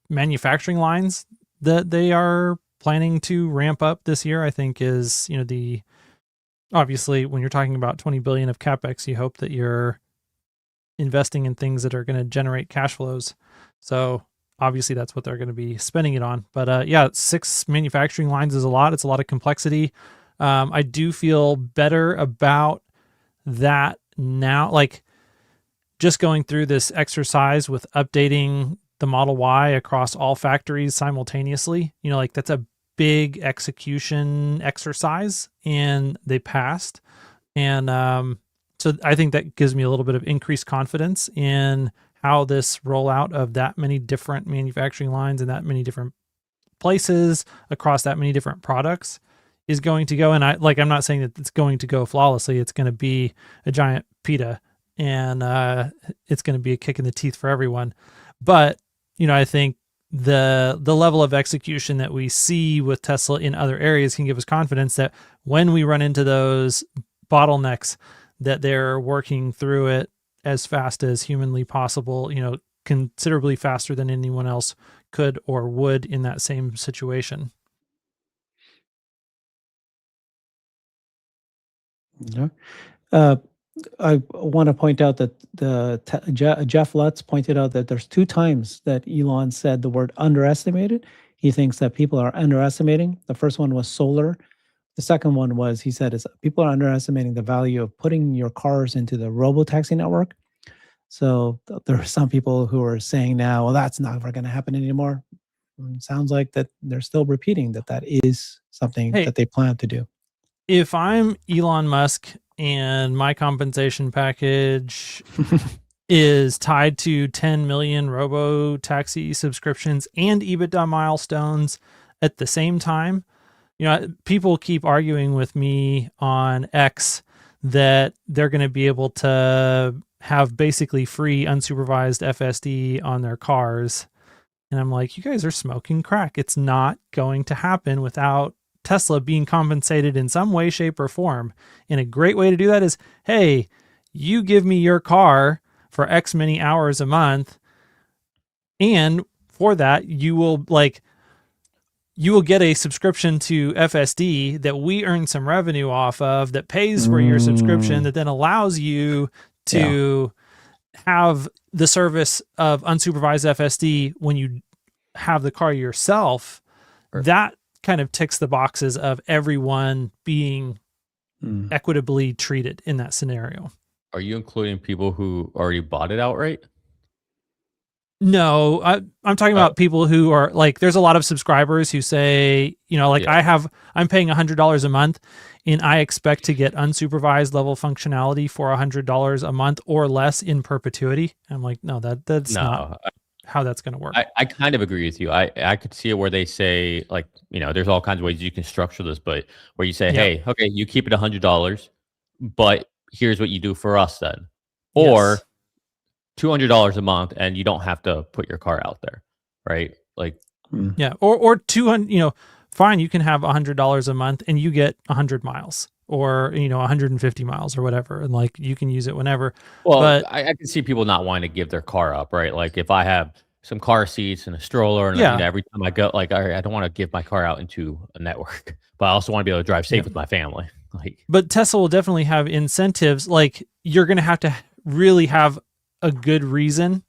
manufacturing lines that they are planning to ramp up this year, I think is, obviously when you're talking about 20 billion of CapEx, you hope that you're investing in things that are going to generate cash flows. So obviously that's what they're going to be spending it on. But 6 manufacturing lines is a lot. It's a lot of complexity. I do feel better about that now. Like just going through this exercise with updating the Model Y across all factories simultaneously, that's a big execution exercise, and they passed. And so I think that gives me a little bit of increased confidence in how this rollout of that many different manufacturing lines in that many different places across that many different products is going to go. And I'm not saying that it's going to go flawlessly. It's going to be a giant pita, and it's going to be a kick in the teeth for everyone. But I think the level of execution that we see with Tesla in other areas can give us confidence that when we run into those bottlenecks, that they're working through it as fast as humanly possible, considerably faster than anyone else could or would in that same situation. Yeah. I want to point out that Jeff Lutz pointed out that there's 2 times that Elon said the word underestimated. He thinks that people are underestimating. The first one was solar. The second one was, he said, is people are underestimating the value of putting your cars into the robo-taxi network. So there are some people who are saying now, well, that's never going to happen anymore. Sounds like that they're still repeating that is something Hey. that they plan to do. If I'm Elon Musk and my compensation package is tied to 10 million robo taxi subscriptions and EBITDA milestones at the same time, people keep arguing with me on X that they're going to be able to have basically free unsupervised FSD on their cars. And I'm like, you guys are smoking crack. It's not going to happen without Tesla being compensated in some way, shape, or form. And a great way to do that is, hey, you give me your car for X many hours a month, and for that you will get a subscription to FSD that we earn some revenue off of, that pays for your subscription, that then allows you to have the service of unsupervised FSD when you have the car yourself. That kind of ticks the boxes of everyone being equitably treated in that scenario. Are you including people who already bought it outright? No, I'm talking about people who are like, there's a lot of subscribers who say, I'm paying $100 a month and I expect to get unsupervised level functionality for $100 a month or less in perpetuity. I'm like, no, that's not how that's going to work. I kind of agree with you. I could see it where they say, like, there's all kinds of ways you can structure this, but where you say, hey, okay, you keep it $100, but here's what you do for us then. Or $200 a month and you don't have to put your car out there, right? Like, or 200, fine, you can have $100 a month and you get 100 miles or 150 miles or whatever, and like you can use it whenever. Well, but I can see people not wanting to give their car up, right? Like if I have some car seats and a stroller, and every time I go, like, I don't want to give my car out into a network, but I also want to be able to drive safe with my family. But Tesla will definitely have incentives. Like, you're going to really have a good reason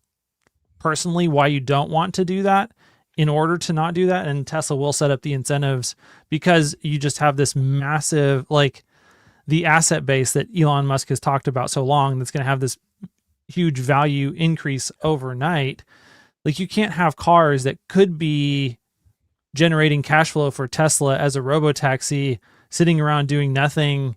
personally why you don't want to do that in order to not do that. And Tesla will set up the incentives because you just have this massive, like, the asset base that Elon Musk has talked about so long, that's going to have this huge value increase overnight. Like, you can't have cars that could be generating cash flow for Tesla as a robotaxi sitting around doing nothing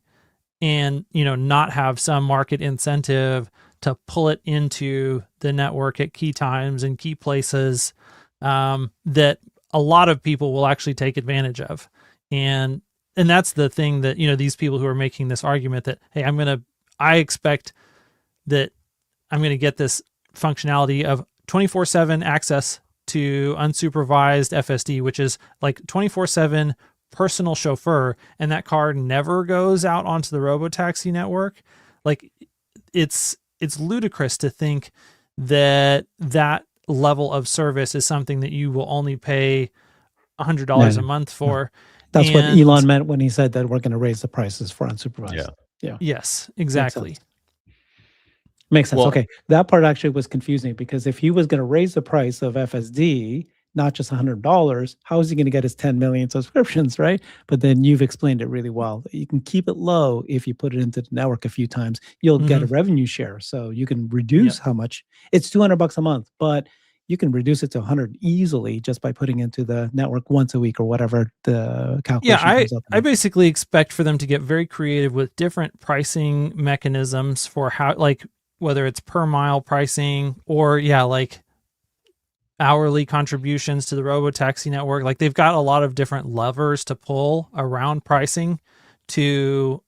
and, not have some market incentive to pull it into the network at key times and key places that a lot of people will actually take advantage of. And that's the thing that, these people who are making this argument that, hey, I expect that I'm going to get this functionality of 24/7 access to unsupervised FSD, which is like 24/7 personal chauffeur, and that car never goes out onto the robotaxi network. Like, it's ludicrous to think that level of service is something that you will only pay $100 a month for. That's what Elon meant when he said that we're going to raise the prices for unsupervised. Yeah. Yes, exactly. Makes sense. Okay. That part actually was confusing, because if he was going to raise the price of FSD, not just $100, how is he going to get his 10 million subscriptions, right? But then you've explained it really well. You can keep it low if you put it into the network a few times. You'll get a revenue share, so you can reduce how much. It's $200 a month, but you can reduce it to 100 easily just by putting into the network once a week or whatever the calculation comes up. I basically expect for them to get very creative with different pricing mechanisms for how, like, whether it's per mile pricing or like hourly contributions to the robotaxi network. Like, they've got a lot of different levers to pull around pricing to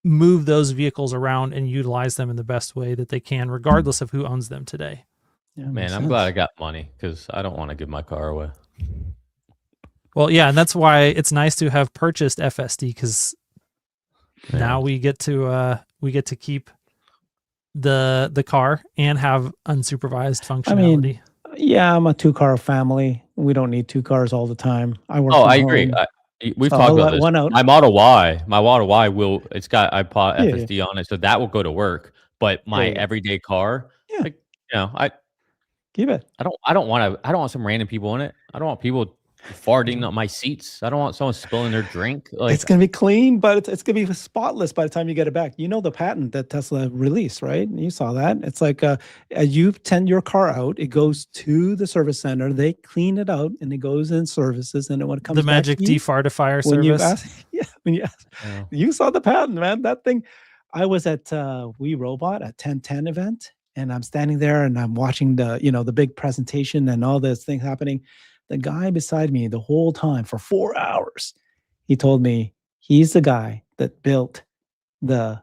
move those vehicles around and utilize them in the best way that they can, regardless of who owns them today. Yeah, man, I'm glad I got money, because I don't want to give my car away. Well, yeah, and that's why it's nice to have purchased FSD, because now we get to keep the car and have unsupervised I mean, functionality. yeah, I'm a 2-car family. We don't need 2 cars all the time. I work Oh, from I agree. home, We've so talked I'll about let this. one out. My Model Y will. It's got iPod Yeah, yeah, FSD on it, so that will go to work. But yeah, my yeah. everyday car, Yeah, like I keep it. I don't want some random people in it. I don't want people farting on my seats. I don't want someone spilling their drink. It's Like, gonna be clean, but it's gonna be spotless by the time you get it back. You know the patent that Tesla released, right? You saw that. It's like you send your car out, it goes to the service center, they clean it out, and it goes in services, and then when it comes The back magic to you, defartifier when you service. ask, yeah, when you ask, uh, you saw the patent, man. That thing. I was at We Robot at 1010 event, and I'm standing there and I'm watching the big presentation and all this thing happening. The guy beside me the whole time for 4 hours, he told me he's the guy that built the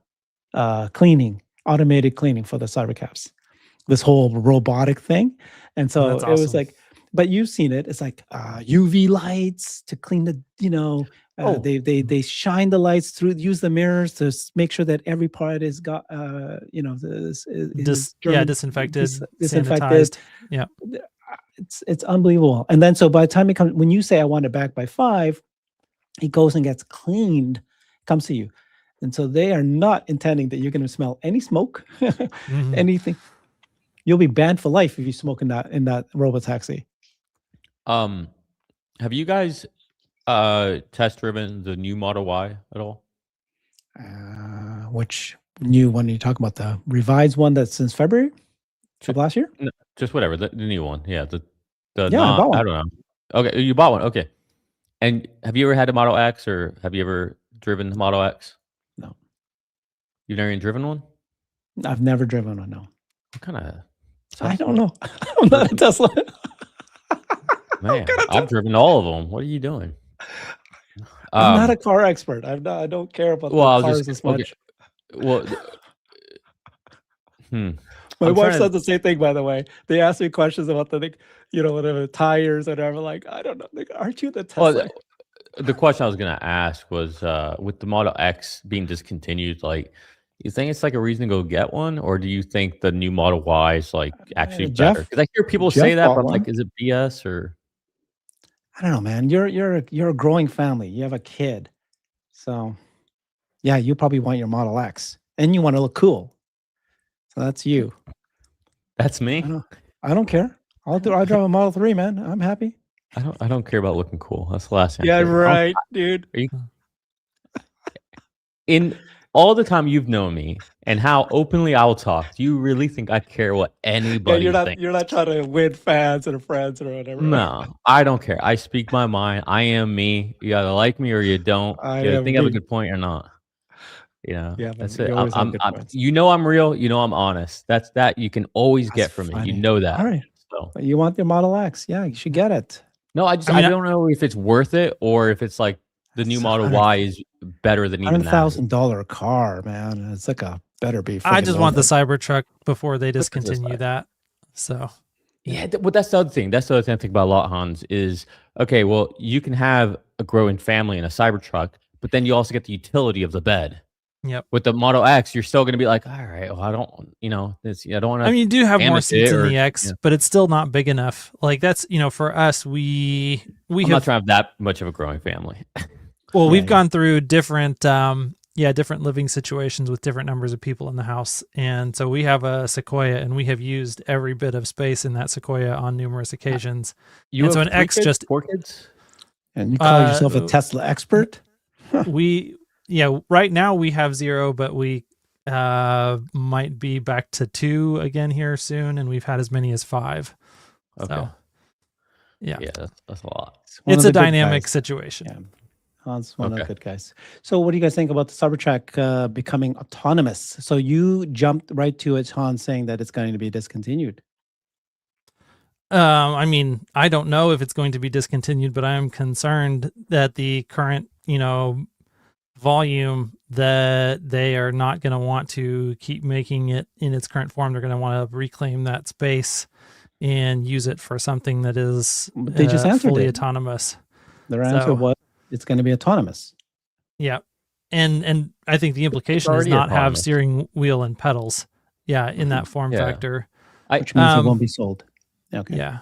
automated cleaning for the Cybercaps, this whole robotic thing. And so That's it was awesome. like, but you've seen it. It's like UV lights to clean Oh. they shine the lights through, use the mirrors to make sure that every part is got Disinfected, disinfected. sanitized. Yeah. It's unbelievable. And then so by the time it comes, when you say I want it back by 5, he goes and gets cleaned, comes to you. And so they are not intending that you're going to smell any smoke, Mhm. anything. You'll be banned for life if you smoke in that robotaxi. Have you guys test driven the new Model Y at all? Which new one are you talking about? The revised one that's since February of last year? No, just whatever the new one. Yeah, the Yeah, I bought I one. don't know. Okay, you bought one. Okay. And have you ever had a Model X, or have you ever driven the Model X? No. You've never even driven one? I've never driven one. No. What kind of I don't know. I'm not a Tesla. man? I've driven all of them. What are you doing? I'm not a car expert. I don't care about Well, I the was cars just as much. well. My I'm wife trying to- said the same thing, by the way. They asked me questions about whatever tires, whatever. Like, I don't know. Like, aren't you the Tesla? Well, the question I was gonna ask was, with the Model X being discontinued, like, you think it's like a reason to go get one, or do you think the new Model Y is like actually Jeff- better? Because I hear people Jeff say that, bought but I'm like, one. is it BS or? I don't know, man. You're a growing family. You have a kid, so yeah, you probably want your Model X, and you want to look cool. So that's you. That's me. I don't care. I'll drive a Model 3, man. I'm happy. I don't care about looking cool. That's the last thing. I Yeah, care about. right, dude. In all the time you've known me and how openly I'll talk, do you really think I care what Yeah, anybody thinks? you're not trying to win fans or friends or whatever. No, I don't care. I speak my mind. I am me. You either like me or you don't. I You am think I have a me. good point or not. You know, Yeah, that's man, it. you always have good points. You know I'm real. You know I'm honest. That's that you can always That's get from me. funny. You know that. All right. So But you want your Model X? Yeah, you should get it. no, I mean, don't know if it's worth it or if it's like the new It's Model Y is better than even that. $100,000 car, man. It's like a better be. I just want the freaking Cybertruck before they this discontinue like? that. So Yeah, well, that's the other thing. That's the other thing I think about a lot, Hans, is okay, well, you can have a growing family in a Cybertruck, but then you also get the utility of the bed. Yep. With the Model X, you're still going to be like, all right, well, I don't want to. I mean, you do have more damage seats it in or- the X, yeah. but it's still not big enough. Like that's for us, we I'm not have trying to have that much of a growing family. well, Yeah, we've yeah. gone through different different living situations with different numbers of people in the house. And so we have a Sequoia and we have used every bit of space in that Sequoia on numerous occasions. You And so have an 3 X kids? just- 4 kids? And you call yourself a Uh, Tesla expert? Right now we have 0, but we might be back to 2 again here soon. And we've had as many as 5. Okay. So yeah, Yeah, that's a lot. One it's of a the good dynamic guys. situation. Yeah. Hans, one of the Okay. good guys. So, what do you guys think about the Cybertruck becoming autonomous? So, you jumped right to it, Hans, saying that it's going to be discontinued. I mean, I don't know if it's going to be discontinued, but I am concerned that the current, volume that they are not going to want to keep making it in its current form. They're going to want to reclaim that space and use it for something that is But they just answered fully it. autonomous. Their answer So- was it's going to be autonomous. Yeah. And I think the implication is already not have autonomous. steering wheel and pedals. Yeah, in that form Yeah. factor. which means it Um, won't be sold. Okay. Yeah.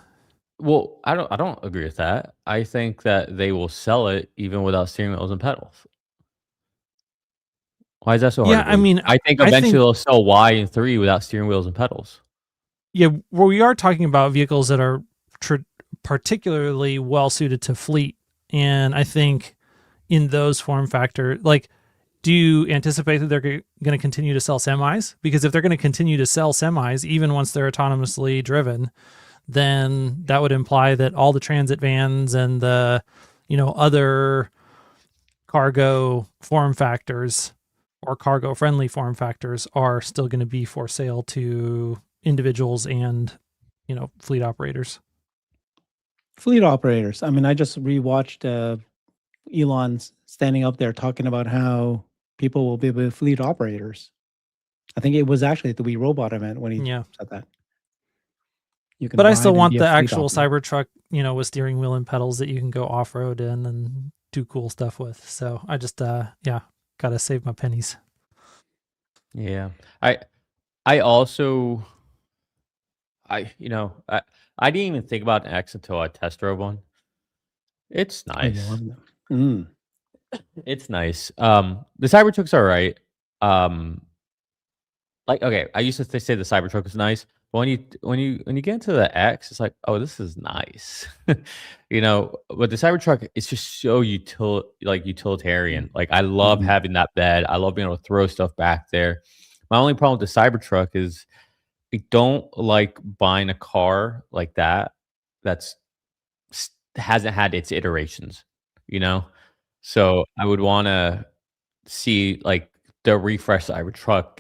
Well, I don't agree with that. I think that they will sell it even without steering wheels and pedals. Why is that so hard Yeah, to I believe? mean, I think I eventually think they'll sell Y and 3 without steering wheels and pedals. yeah, well, we are talking about vehicles that are particularly well suited to fleet, and I think in those form factor, like, do you anticipate that they're going to continue to sell semis? Because if they're going to continue to sell semis, even once they're autonomously driven, then that would imply that all the transit vans and the, other cargo form factors or cargo friendly form factors are still going to be for sale to individuals and, fleet operators. Fleet operators. I mean, I just rewatched Elon standing up there talking about how people will be fleet operators. I think it was actually at the We Robot event when he Yeah. said that. You can But I ride still and want be a the fleet actual operator. Cybertruck, with steering wheel and pedals that you can go off road in and do cool stuff with. So I just, gotta save my pennies. Yeah. I also I didn't even think about an X until I test drove one. It's Oh, you nice. love them. Mm. It's nice. The Cybertruck's all right. Like, okay, I used to say the Cybertruck was nice, but when you get into the X, it's like, oh, this is nice. But the Cybertruck, it's just so utilitarian. Like, I love Mhm. having that bed. I love being able to throw stuff back there. My only problem with the Cybertruck is I don't like buying a car like that that's hasn't had its iterations, you know? So I would wanna see, like, the refresh Cybertruck,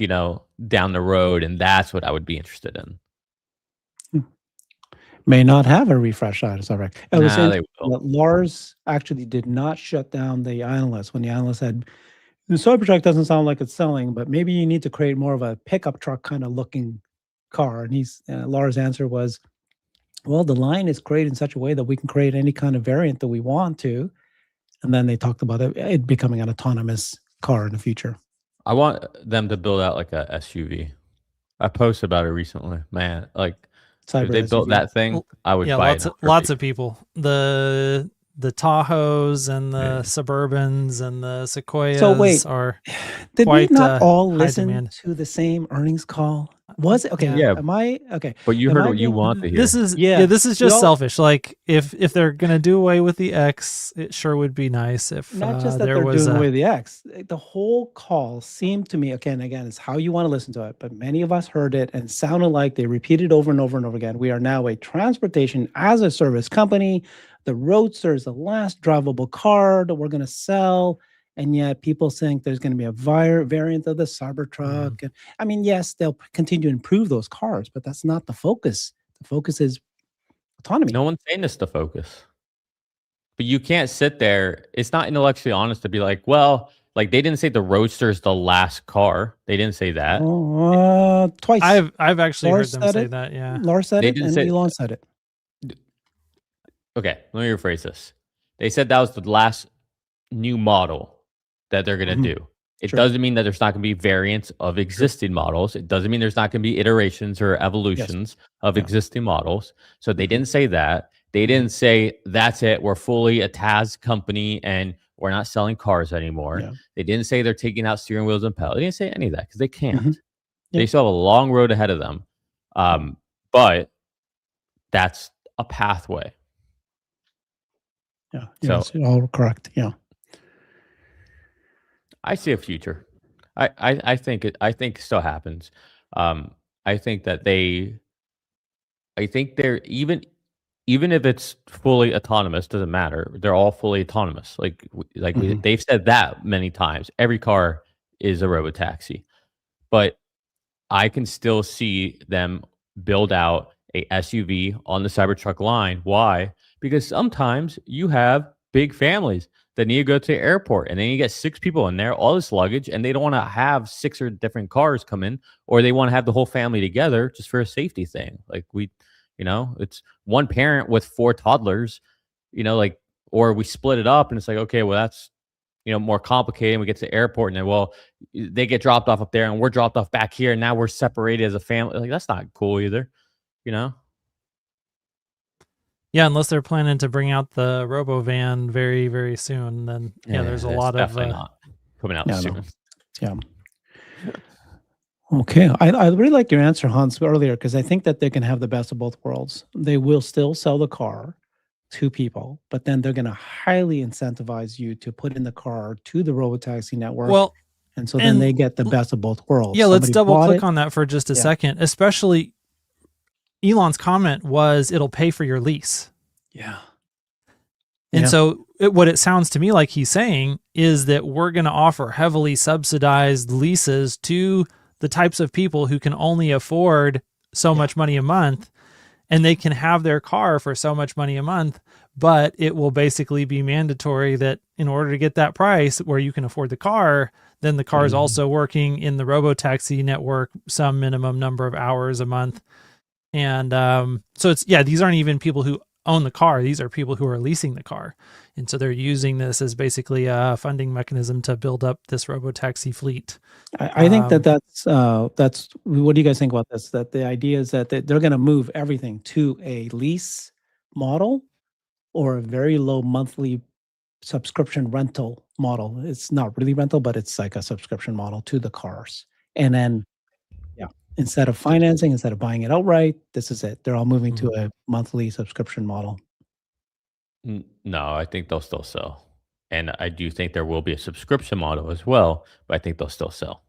down the road, and that's what I would be interested in. May not have a refresh side of Cybertruck. It was Nah, they interesting will. that Lars actually did not shut down the analyst when the analyst said, "The Cybertruck doesn't sound like it's selling, but maybe you need to create more of a pickup truck kind of looking car." And Lars' answer was, "Well, the line is created in such a way that we can create any kind of variant that we want to." And then they talked about it becoming an autonomous car in the future. I want them to build out, like, a SUV. I posted about it recently. Man, like, if Cyber they built SUV. that thing, I would Yeah, buy it in a lots heartbeat. of people. The Tahoes and the Yeah. Suburbans and the So wait, Sequoias are did we quite not all high listen demand. to the same earnings call? Was it okay? Yeah. Yeah, Am I okay? but you Am heard I what you being want to This hear. is Yeah, this is we just all selfish. Like if they're gonna do away with the X, it sure would be nice if not just that there they're was doing a away with the X. The whole call seemed to me again, it's how you want to listen to it, but many of us heard it and sounded like they repeated over and over and over again. We are now a transportation as a service company. The Roadster is the last drivable car that we're going to sell. And yet people think there's going to be a variant of the Cybertruck. And I mean, yes, they'll continue to improve those cars, but that's not the focus. The focus is autonomy. No one's saying this to focus. But you can't sit there. It's not intellectually honest to be like, well, like, they didn't say the Roadster is the last car. They didn't say that. Twice. I've actually Lars heard them said say it. that, yeah. Lars said They it, didn't and say Elon said it. Okay, let me rephrase this. They said that was the last new model that they're gonna Mhm. do. It Sure. doesn't mean that there's not gonna be variants of existing models. It doesn't mean there's not gonna be iterations or Yes. evolutions of Yeah. existing models. So they Mhm. didn't say that. They Mhm. didn't say, "That's it, we're fully a TaaS company and we're not selling cars anymore." Yeah. They didn't say they're taking out steering wheels and pedals. They didn't say any of that because they can't. Mhm. They Yeah. still have a long road ahead of them. But that's a pathway. Yeah. So Yes, you're all correct. Yeah. I see a future. I think it still happens. Um, I think that I think they're even if it's fully autonomous, doesn't matter. They're all fully autonomous. Mhm. They've said that many times. Every car is a robotaxi. But I can still see them build out a SUV on the Cybertruck line. Why? Because sometimes you have big families that need to go to the airport and then you get 6 people in there, all this luggage, and they don't want to have 6 or different cars come in, or they want to have the whole family together just for a safety thing. It's one parent with 4 toddlers, like, or we split it up and it's like, okay, well, that's more complicated. And we get to the airport, and then, well, they get dropped off up there, and we're dropped off back here, and now we're separated as a family. Like, that's not cool either, you know? Yeah, unless they're planning to bring out the Robo Van very, very soon, then there's a that's lot of definitely not coming out Yeah, soon. no. Yeah. Okay. I really like your answer, Hans, earlier, because I think that they can have the best of both worlds. They will still sell the car to people, but then they're going to highly incentivize you to put in the car to the robotaxi network. Well, and so then and they get the best of both worlds. yeah, let's Somebody double bought click it. on that for just a Yeah. second. Especially Elon's comment was it'll pay for your lease. Yeah. And Yeah. so what it sounds to me like he's saying is that we're going to offer heavily subsidized leases to the types of people who can only afford so much money a month, and they can have their car for so much money a month, but it will basically be mandatory that in order to get that price where you can afford the car, then the car is also working in the robotaxi network some minimum number of hours a month. And so it's, these aren't even people who own the car. These are people who are leasing the car. And so they're using this as basically a funding mechanism to build up this robotaxi fleet. I think that's what do you guys think about this? That the idea is that they're going to move everything to a lease model or a very low monthly subscription rental model. It's not really rental, but it's like a subscription model to the cars. And then, instead of financing, instead of buying it outright, this is it. They're all moving to a monthly subscription model. No, I think they'll still sell. And I do think there will be a subscription model as well, but I think they'll still sell.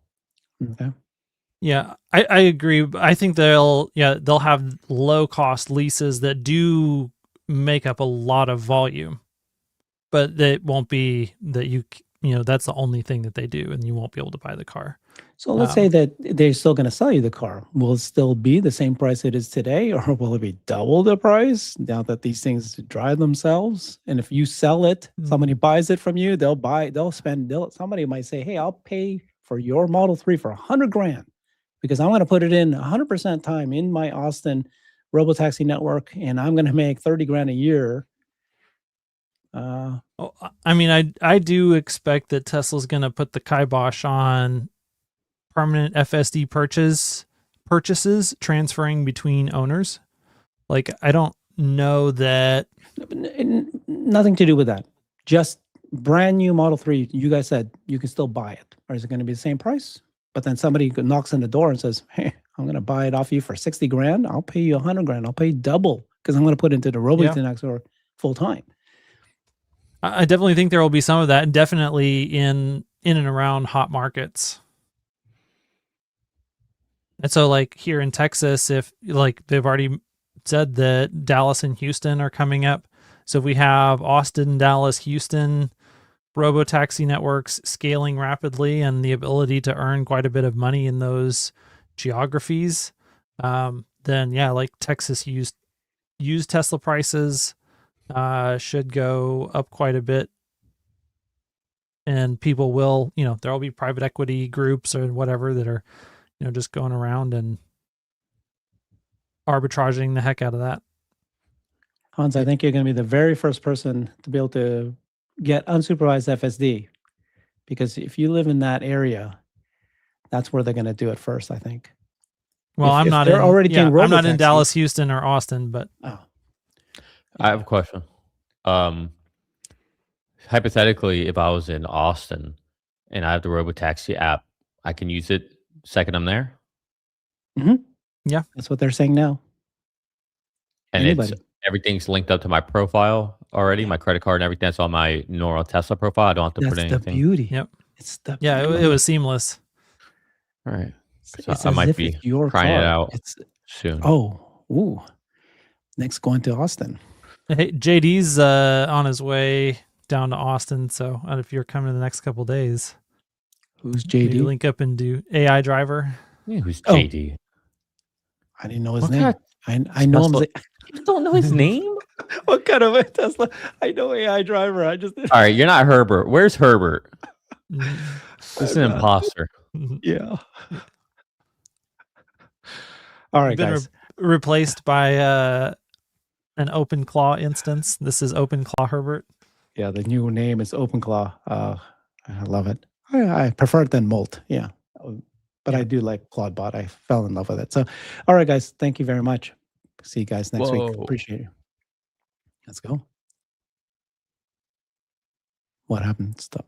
Okay. Yeah, I agree. I think they'll have low cost leases that do make up a lot of volume, but it won't be that that's the only thing that they do, and you won't be able to buy the car. So let's say that they're still going to sell you the car. Will it still be the same price it is today, or will it be double the price now that these things drive themselves? And if you sell it, somebody buys it from you, somebody might say, hey, I'll pay for your Model 3 for $100,000 because I'm going to put it in 100% time in my Austin robotaxi network, and I'm going to make $30,000 a year. I mean, I do expect that Tesla's going to put the kibosh on permanent FSD purchases transferring between owners. Like, I don't know that. Nothing to do with that. Just brand new Model 3. You guys said you can still buy it. Or is it going to be the same price? But then somebody knocks on the door and says, hey, I'm going to buy it off you for $60,000. I'll pay you $100,000. I'll pay double because I'm going to put it into the robotaxi full time. I definitely think there will be some of that, and definitely in and around hot markets. And so, like here in Texas, if like they've already said that Dallas and Houston are coming up, so if we have Austin, Dallas, Houston robotaxi networks scaling rapidly and the ability to earn quite a bit of money in those geographies, then like Texas used Tesla prices should go up quite a bit, and people will, there will be private equity groups or whatever that are, just going around and arbitraging the heck out of that. Hans, I think you're going to be the very first person to be able to get unsupervised FSD, because if you live in that area, that's where they're going to do it first, I think. Well, I'm not in Dallas, Houston, or Austin, but I have a question. Hypothetically, if I was in Austin and I have the robotaxi app, I can use it second I'm there? Mm-hmm. Yeah. That's what they're saying now. And everything's linked up to my profile already, my credit card and everything. That's on my normal Tesla profile. I don't have to put anything. That's the beauty. Yep. It's the it was seamless. All right. So I might be trying it out soon. Oh, next going to Austin. Hey, JD's on his way down to Austin, so if you're coming in the next couple of days. Who's JD? Maybe link up and do AI driver. Yeah, who's JD? I didn't know his name. I know him. You don't know his name? What kind of a Tesla? I know AI driver. I just All right, you're not Herbert. Where's Herbert? This is an imposter. Yeah. All right, guys. Replaced by an OpenClaw instance. This is OpenClaw Herbert. Yeah, the new name is OpenClaw. I love it. I prefer it than Molt. Yeah. But Yeah. I do like Claudebot. I fell in love with it. So, all right, guys. Thank you very much. See you guys next week. Whoa. Appreciate you. Let's go. What happened? Stop.